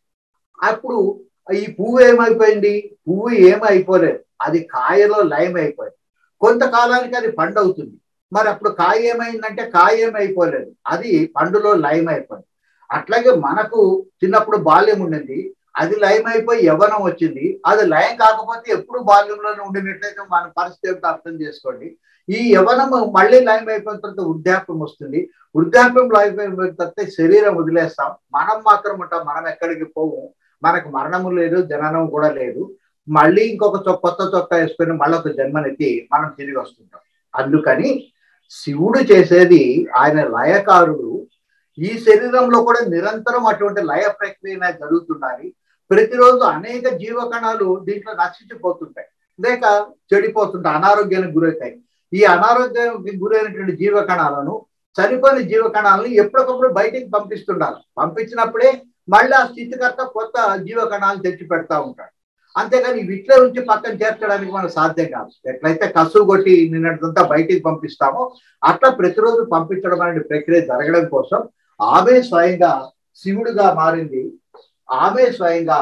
S1: అప్పుడు ఈ పువ్వు ఏమైపోయింది, పువ్వు ఏమైపోలేదు, అది కాయలో లయం అయిపోయింది. కొంతకాలానికి అది పండు అవుతుంది, మరి అప్పుడు కాయ ఏమైందంటే కాయ ఏమైపోలేదు, అది పండులో లయం అయిపోయింది. అట్లాగే మనకు చిన్నప్పుడు బాల్యం ఉండింది, అది లయం అయిపోయి యవ్వనం వచ్చింది. అది లయం కాకపోతే ఎప్పుడు బాల్యంలోనే ఉండినట్లయితే మన పరిస్థితి ఏమిటో అర్థం చేసుకోండి. ఈ యవ్వనం మళ్ళీ లయం అయిపోయిన తర్వాత వృద్ధాప్యం వస్తుంది, వృద్ధాప్యం లయం అయిపోయిన తర్వాత శరీరం వదిలేస్తాం, మనం మాత్రం ఉంటాం, మనం ఎక్కడికి పోము, మనకు మరణము లేదు, జననం కూడా లేదు. మళ్ళీ ఇంకొక కొత్త చొక్కా వేసుకొని మళ్ళీ ఒక జన్మనెత్తి మనం తిరిగి వస్తుంటాం. అందుకని శివుడు చేసేది, ఆయన లయకారుడు, ఈ శరీరంలో కూడా నిరంతరం అటువంటి లయ ప్రక్రియ జరుగుతున్నాయి. ప్రతిరోజు అనేక జీవకణాలు దీంట్లో నశించిపోతుంటాయి, లేక చెడిపోతుంటాయి, అనారోగ్యానికి గురవుతాయి. ఈ అనారోగ్యానికి గురైనటువంటి జీవకణాలను, చనిపోయిన జీవకణాలను ఎప్పటికప్పుడు బయటికి పంపిస్తుండాలి. పంపించినప్పుడే మళ్ళీ ఆ స్థితికర్త కొత్త జీవకణాలు తెచ్చి పెడతా ఉంటాడు. అంతేగాని వీటిలో నుంచి పక్కన చేర్చడానికి మనకు సాధ్యం కాదు. ఎట్లయితే కసువు కొట్టి నిన్నటిదంతా బయటికి పంపిస్తామో అట్లా ప్రతిరోజు పంపించడం అనే ప్రక్రియ జరగడం కోసం ఆమె స్వయంగా శివుడుగా మారింది. ఆమె స్వయంగా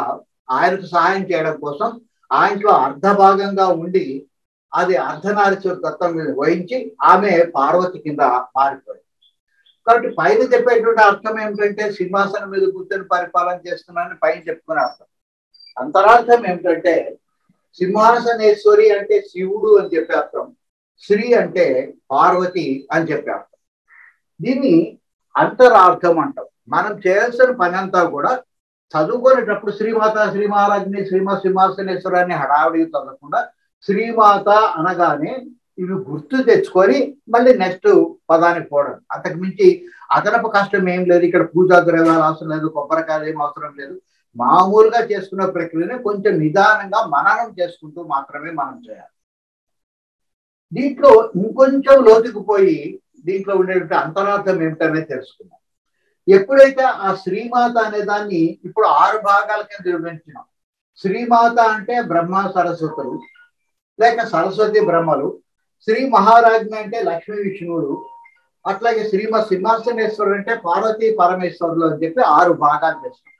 S1: ఆయనకు సహాయం చేయడం కోసం ఆయనలో అర్ధభాగంగా ఉండి అది అర్ధనారీశ్వర తత్వం మీద వహించి ఆమె పార్వతి కింద మారిపోయింది. కాబట్టి పైన చెప్పేటువంటి అర్థం ఏమిటంటే సింహాసనం మీద కూర్చొని పరిపాలన చేస్తున్నానని పైన చెప్పుకునే అర్థం. అంతరార్థం ఏమిటంటే సింహాసనేశ్వరి అంటే శివుడు అని చెప్పే అర్థం, శ్రీ అంటే పార్వతి అని చెప్పే అర్థం. దీన్ని అంతరార్థం అంటాం. మనం చేయాల్సిన పని అంతా కూడా చదువుకునేటప్పుడు శ్రీమాత, శ్రీ మహారాజ్ని, సింహాసనేశ్వరాన్ని హడావిడి చదవకుండా శ్రీమాత అనగానే ఇవి గుర్తు తెచ్చుకొని మళ్ళీ నెక్స్ట్ పదానికి పోవడం. అంతకు మించి అదనపు కష్టం ఏం లేదు. ఇక్కడ పూజా ద్రవ్యాలు అవసరం లేదు, కొబ్బరికాయలు ఏం అవసరం లేదు. మామూలుగా చేసుకున్న ప్రక్రియని కొంచెం నిదానంగా మననం చేసుకుంటూ మాత్రమే మనం చేయాలి. దీంట్లో ఇంకొంచెం లోతుకు పోయి దీంట్లో ఉండేటువంటి అంతరార్థం ఏమిటనేది తెలుసుకున్నాం. ఎప్పుడైతే ఆ శ్రీమాత అనే దాన్ని ఇప్పుడు 6 భాగాల కింద విభజించినాం. శ్రీమాత అంటే బ్రహ్మ సరస్వతులు లేక సరస్వతి బ్రహ్మలు, శ్రీ మహారాజ్ని అంటే లక్ష్మీ విష్ణువులు, అట్లాగే సింహాసనేశ్వరుడు అంటే పార్వతీ పరమేశ్వరులు అని చెప్పి 6 భాగాలు చేస్తాం.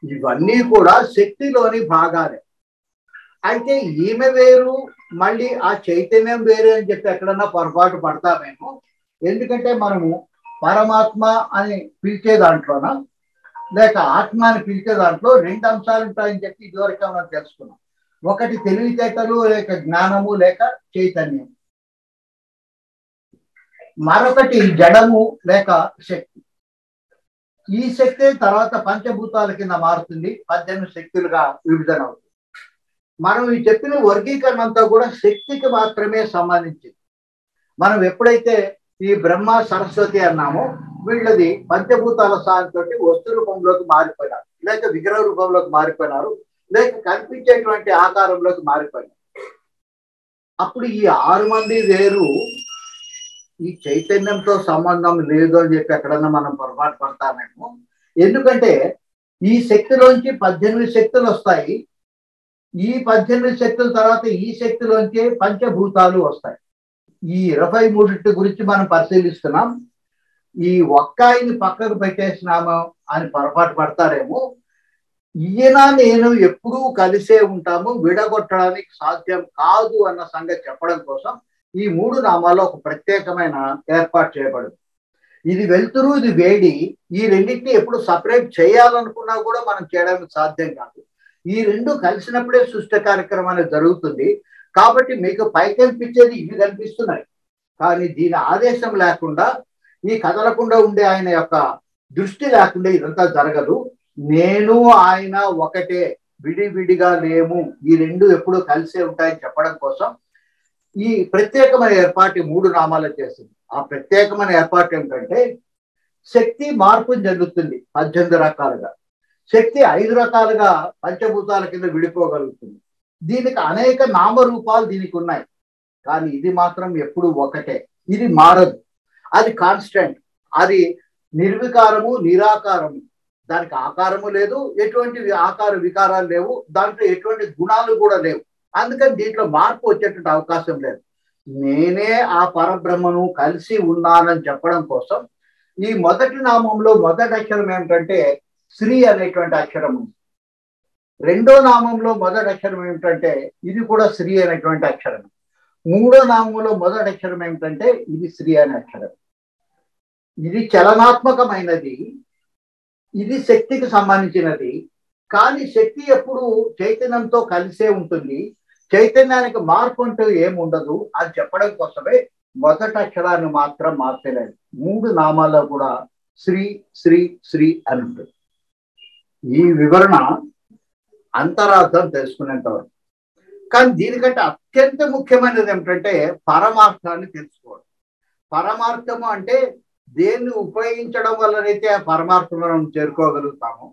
S1: ఇవన్నీ కూడా శక్తిలోని భాగాలే. అయితే ఈమె వేరు, మళ్ళీ ఆ చైతన్యం వేరు అని చెప్పి ఎక్కడన్నా పొరపాటు పడతామేమో. ఎందుకంటే మనము పరమాత్మ అని పిలిచే దాంట్లోన లేక ఆత్మ అని పిలిచే దాంట్లో 2 అంశాలు ఉంటాయని చెప్పి ఇదివరకు మనం తెలుసుకున్నాం. ఒకటి తెలివితేటలు లేక జ్ఞానము లేక చైతన్యం, మరొకటి జడము లేక శక్తి. ఈ శక్తి తర్వాత పంచభూతాల కింద మారుతుంది, 18 శక్తులుగా విభజన అవుతుంది. మనం ఈ చెప్పిన వర్గీకరణ అంతా కూడా శక్తికి మాత్రమే సంబంధించింది. మనం ఎప్పుడైతే ఈ బ్రహ్మ సరస్వతి అన్నామో వీళ్ళది పంచభూతాల సాయంతో వస్తు రూపంలోకి మారిపోయినారు, లేక విగ్రహ రూపంలోకి మారిపోయినారు, లేక కనిపించేటువంటి ఆకారంలోకి మారిపోయినారు. అప్పుడు ఈ 6 మంది వేరు, ఈ చైతన్యంతో సంబంధం లేదు అని చెప్పి ఎక్కడన్నా మనం పొరపాటు పడతామేమో. ఎందుకంటే ఈ శక్తిలోంచి 18 శక్తులు వస్తాయి. ఈ 18 శక్తుల తర్వాత ఈ శక్తిలోంచి పంచభూతాలు వస్తాయి. ఈ 23 గురించి మనం పరిశీలిస్తున్నాం. ఈ ఒక్కాయిని పక్కకు పెట్టేసినాము అని పొరపాటు పడతారేమో. ఈయన నేను ఎప్పుడూ కలిసే ఉంటాము, విడగొట్టడానికి సాధ్యం కాదు అన్న సంగతి చెప్పడం కోసం ఈ 3 నామాల్లో ఒక ప్రత్యేకమైన ఏర్పాటు చేయబడింది. ఇది వెలుతురు, ఇది వేడి. ఈ రెండింటిని ఎప్పుడు సపరేట్ చేయాలనుకున్నా కూడా మనం చేయడానికి సాధ్యం కాదు. ఈ 2 కలిసినప్పుడే సృష్టి కార్యక్రమం అనేది జరుగుతుంది. కాబట్టి మీకు పై కనిపించేది ఇవి కనిపిస్తున్నాయి, కానీ దీని ఆదేశం లేకుండా ఈ కదలకుండా ఉండే ఆయన యొక్క దృష్టి లేకుండా ఇదంతా జరగదు. నేను ఆయన ఒకటే, విడివిడిగా లేము, ఈ రెండు ఎప్పుడూ కలిసే ఉంటాయని చెప్పడం కోసం ఈ ప్రత్యేకమైన ఏర్పాటు 3 నామాలు చేసింది. ఆ ప్రత్యేకమైన ఏర్పాటు ఏమిటంటే శక్తి మార్పు చెందుతుంది 18 రకాలుగా. శక్తి 5 రకాలుగా పంచభూతాల కింద విడిపోగలుగుతుంది. దీనికి అనేక నామరూపాలు దీనికి ఉన్నాయి, కానీ ఇది మాత్రం ఎప్పుడు ఒకటే, ఇది మారదు, అది కాన్స్టెంట్, అది నిర్వికారము నిరాకారము, దానికి ఆకారము లేదు, ఎటువంటి ఆకార వికారాలు లేవు, దాంట్లో ఎటువంటి గుణాలు కూడా లేవు. అందుకని దీంట్లో మార్పు వచ్చేటువంటి అవకాశం లేదు. నేనే ఆ పరబ్రహ్మను కలిసి ఉన్నానని చెప్పడం కోసం ఈ మొదటి నామంలో మొదటి అక్షరం ఏమిటంటే శ్రీ అనేటువంటి అక్షరం ఉంది. రెండో నామంలో మొదటి అక్షరం ఏమిటంటే ఇది కూడా శ్రీ అనేటువంటి అక్షరం. మూడో నామంలో మొదటి అక్షరం ఏమిటంటే ఇది శ్రీ అనే అక్షరం. ఇది చలనాత్మకమైనది, ఇది శక్తికి సంబంధించినది. కానీ శక్తి ఎప్పుడు చైతన్యంతో కలిసే ఉంటుంది, చైతన్యానికి మార్పు అంటూ ఏముండదు అని చెప్పడం కోసమే మొదటి అక్షరాన్ని మాత్రం మార్చలేదు. 3 నామాల్లో కూడా శ్రీ శ్రీ శ్రీ అని ఉంటుంది. ఈ వివరణ అంతరార్థం తెలుసుకునేంతవరకు. కానీ దీనికంటే అత్యంత ముఖ్యమైనది ఏమిటంటే పరమార్థాన్ని తెలుసుకోవడం. పరమార్థము అంటే దేన్ని ఉపయోగించడం వల్లనైతే ఆ పరమార్థం మనం చేరుకోగలుగుతాము,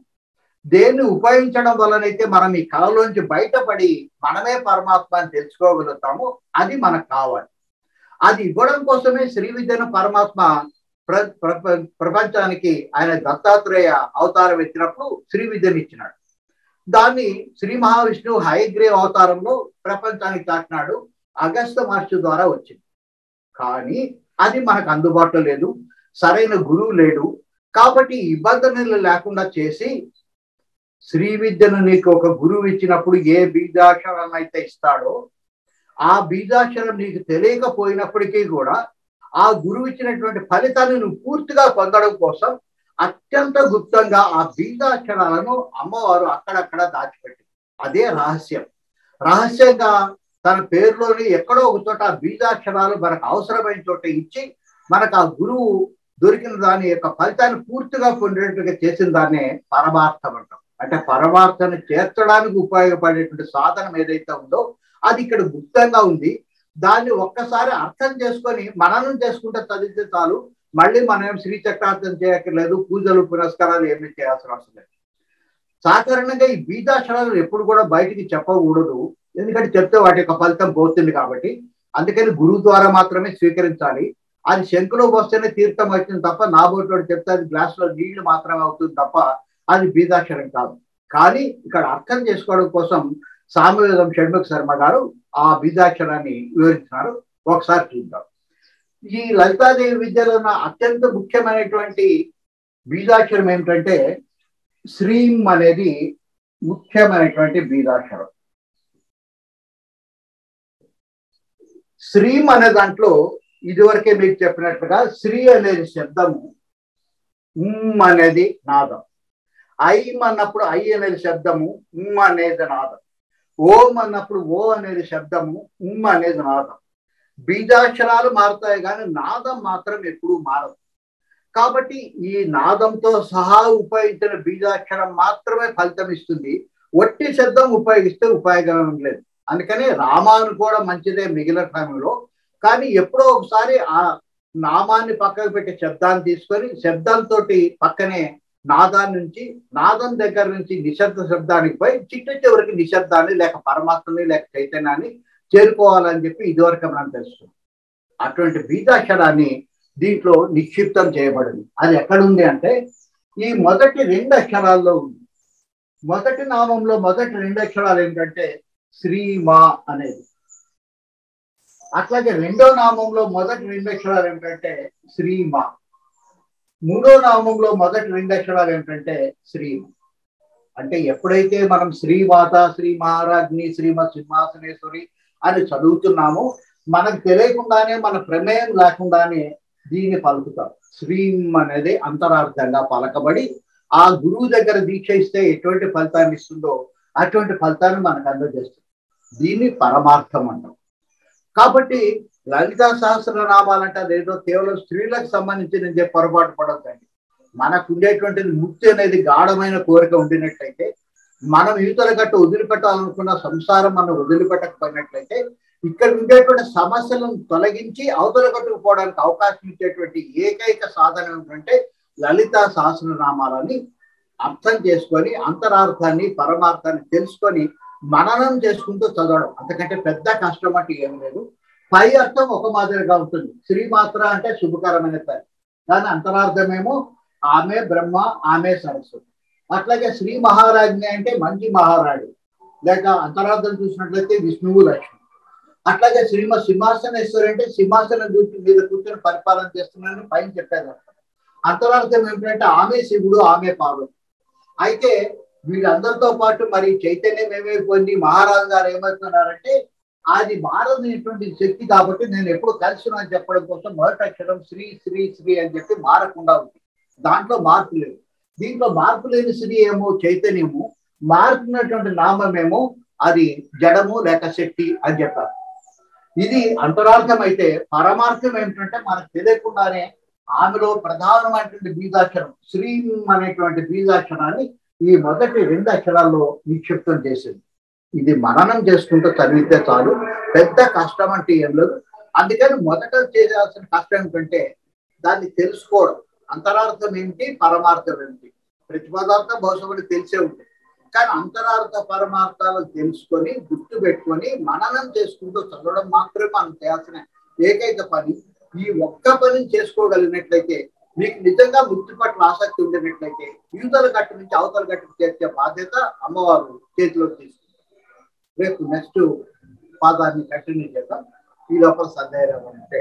S1: దేన్ని ఉపయోగించడం వల్లనైతే మనం ఈ కళలోంచి బయటపడి మనమే పరమాత్మని తెలుసుకోగలుగుతాము, అది మనకు కావాలి. అది ఇవ్వడం కోసమే శ్రీ విద్యను పరమాత్మ ప్రపంచానికి ఆయన దత్తాత్రేయ అవతారం ఎత్తినప్పుడు శ్రీ విద్యను ఇచ్చినాడు. దాన్ని శ్రీ మహావిష్ణువు హయగ్రీవ అవతారంలో ప్రపంచానికి చాటినాడు, అగస్త్య మహర్షి ద్వారా వచ్చింది. కానీ అది మనకు అందుబాటులో లేదు, సరైన గురువు లేడు. కాబట్టి ఇబ్బందులు లేకుండా చేసి శ్రీ విద్యను నీకు ఒక గురువు ఇచ్చినప్పుడు ఏ బీజాక్షరం అయితే ఇస్తాడో ఆ బీజాక్షరం నీకు తెలియకపోయినప్పటికీ కూడా ఆ గురువు ఇచ్చినటువంటి ఫలితాన్ని నువ్వు పూర్తిగా పొందడం కోసం అత్యంత గుప్తంగా ఆ బీజాక్షరాలను అమ్మవారు అక్కడక్కడ దాచిపెట్టింది. అదే రహస్యం. రహస్యంగా తన పేరులోని ఎక్కడో ఒక చోట ఆ బీజాక్షరాలు మనకు అవసరమైన చోట ఇచ్చి మనకు ఆ గురువు దొరికిన దాని యొక్క ఫలితాన్ని పూర్తిగా పొందేట్టుగా చేసిన దాన్నే పరమార్థం అంటాం. అంటే పరమార్థాన్ని చేర్చడానికి ఉపయోగపడేటువంటి సాధనం ఏదైతే ఉందో అది ఇక్కడ గుప్తంగా ఉంది. దాన్ని ఒక్కసారి అర్థం చేసుకొని మననం చేసుకుంటే చదివితే చాలు. మళ్ళీ మనం శ్రీచక్రార్థం చేయక్కర్లేదు, పూజలు పురస్కారాలు ఏమీ చేయాల్సిన అవసరం లేదు. సాధారణంగా ఈ బీజాక్షరాలు ఎప్పుడు కూడా బయటికి చెప్పకూడదు, ఎందుకంటే చెప్తే వాటి యొక్క ఫలితం పోతుంది కాబట్టి. అందుకని గురువు ద్వారా మాత్రమే స్వీకరించాలి. అది శంకులో వస్తేనే తీర్థం అవుతుంది తప్ప, నా బోట్లో చెప్తే అది గ్లాసులో నీళ్లు మాత్రమే అవుతుంది తప్ప అది బీజాక్షరం కాదు. కానీ ఇక్కడ అర్థం చేసుకోవడం కోసం సామవేదం షణ్ముఖ శర్మ గారు ఆ బీజాక్షరాన్ని వివరించినారు. ఒకసారి చూద్దాం. ఈ లలితాదేవి విద్యలో ఉన్న అత్యంత ముఖ్యమైనటువంటి బీజాక్షరం ఏమిటంటే శ్రీం అనేది ముఖ్యమైనటువంటి బీజాక్షరం. శ్రీం అనే దాంట్లో ఇదివరకే మీకు చెప్పినట్టుగా శ్రీ అనేది శబ్దము, అనేది నాదం. ఐం అన్నప్పుడు ఐ అనేది శబ్దము, అనేది నాదం. ఓం అన్నప్పుడు ఓ అనేది శబ్దము, అనేది నాదం. బీజాక్షరాలు మారుతాయి కానీ నాదం మాత్రం ఎప్పుడూ మారదు. కాబట్టి ఈ నాదంతో సహా ఉపయోగించిన బీజాక్షరం మాత్రమే ఫలితం ఇస్తుంది. వట్టి శబ్దం ఉపయోగిస్తే ఉపయోగం లేదు. అందుకని రామాను కూడా మంచిదే మిగిలిన టైంలో, కానీ ఎప్పుడో ఒకసారి ఆ నామాన్ని పక్కకు పెట్టి శబ్దాన్ని తీసుకొని శబ్దంతో పక్కనే నాదాన్ని నుంచి, నాదం దగ్గర నుంచి నిశ్శబ్ద శబ్దానికి పోయి చిట్ట చివరికి నిశ్శబ్దాన్ని లేక పరమాత్మని లేక చైతన్యాన్ని చేరుకోవాలని చెప్పి ఇదివరకు మనం తెలుసుకున్నాం. అటువంటి బీజాక్షరాన్ని దీంట్లో నిక్షిప్తం చేయబడింది. అది ఎక్కడుంది అంటే ఈ మొదటి 2 అక్షరాల్లో ఉంది. మొదటి నామంలో మొదటి 2 అక్షరాలు ఏంటంటే శ్రీమా అనేది. అట్లాగే రెండో నామంలో మొదటి 2 అక్షరాలు ఏంటంటే శ్రీమా. మూడో నామంలో మొదటి 2 అక్షరాలు ఏంటంటే శ్రీ. అంటే ఎప్పుడైతే మనం శ్రీమాత, శ్రీ మహారాజ్ని, శ్రీమత్ సింహాసనేశ్వరి అని చదువుతున్నామో మనకు తెలియకుండానే మన ప్రమేయం లేకుండానే దీన్ని పలుకుతాం. శ్రీం అనేది అంతరార్థంగా పలకబడి ఆ గురువు దగ్గర దీక్ష ఇస్తే ఎటువంటి ఫలితాన్ని ఇస్తుందో అటువంటి ఫలితాన్ని మనకు అందజేస్తుంది. దీన్ని పరమార్థం అంటాం. కాబట్టి లలితా సహస్రనామాలంటే అదేదో కేవలం స్త్రీలకు సంబంధించి నేను పొరపాటు పడొద్దండి. మనకు ఉండేటువంటిది ముక్తి అనేది గాఢమైన కోరిక ఉండినట్లయితే, మనం యువతల గట్టు వదిలిపెట్టాలనుకున్న సంసారం మనం వదిలిపెట్టకపోయినట్లయితే, ఇక్కడ ఉండేటువంటి సమస్యలను తొలగించి అవతల గట్టుకు పోవడానికి అవకాశం ఇచ్చేటువంటి ఏకైక సాధనం ఏంటంటే లలితా సహస్రనామాలని అర్థం చేసుకొని అంతరార్థాన్ని పరమార్థాన్ని తెలుసుకొని మననం చేసుకుంటూ చదవడం. అంతకంటే పెద్ద కష్టం అంటే ఏమి లేదు. పై అర్థం ఒక మాదిరిగా ఉంటుంది. శ్రీమాత్ర అంటే శుభకరమైన తల్లి, కానీ అంతరార్థమేమో ఆమె బ్రహ్మ, ఆమె సరస్వతి. అట్లాగే శ్రీ మహారాజ్ని అంటే మంచి మహారాజు, లేక అంతరార్థం చూసినట్లయితే విష్ణువు లక్ష్మి. అట్లాగే సింహాసనేశ్వరి అంటే సింహాసనం మీద కూర్చొని పరిపాలన చేస్తున్నానని పైన చెప్పారు. అంతరార్థం ఏమిటంటే ఆమె శివుడు, ఆమె పార్వతి. అయితే వీళ్ళందరితో పాటు మరి చైతన్యం ఏమైపోయింది, మహారాజు గారు ఏమవుతున్నారంటే అది మారనేటువంటి శక్తి కాబట్టి నేను ఎప్పుడు కలిసినని చెప్పడం కోసం మొదటి అక్షరం శ్రీ శ్రీ శ్రీ అని చెప్పి మారకుండా ఉంది. దాంట్లో మార్పు లేదు. దీంట్లో మార్పు లేని శ్రీ ఏమో చైతన్యము, మారుతున్నటువంటి నామమేమో అది జడము లేక శక్తి అని చెప్పారు. ఇది అంతరార్థం. అయితే పరమార్థం ఏమిటంటే మనకు తెలియకుండానే ఆమెలో ప్రధానమైనటువంటి బీజాక్షరం శ్రీ అనేటువంటి బీజాక్షరాన్ని ఈ మొదటి 2 అక్షరాల్లో నిక్షిప్తం చేసింది. ఇది మననం చేసుకుంటూ చదివితే చాలు, పెద్ద కష్టం అంటే ఏం లేదు. అందుకని మొదట చేయాల్సిన కష్టం ఏంటంటే దాన్ని తెలుసుకోవడం. అంతరార్థం ఏమిటి, పరమార్థం ఏమిటి, ప్రతి పదార్థం బహుశా తెలిసే ఉంటుంది. కానీ అంతరార్థ పరమార్థాలను తెలుసుకొని గుర్తు పెట్టుకొని మననం చేసుకుంటూ చదవడం మాత్రమే మనం చేయాల్సిన ఏకైక పని. ఈ ఒక్క పని చేసుకోగలిగినట్లయితే, మీకు నిజంగా ముక్తి పట్ల ఆసక్తి ఉండినట్లయితే, యువతల గట్టు నుంచి అవతల గట్టుకు చేర్చే బాధ్యత అమ్మవారు చేతిలో తీసుకుంటారు. రేపు నెక్స్ట్ పాదాన్ని కంటిన్యూ చేద్దాం. ఈ లోపల సందేహం ఉంటే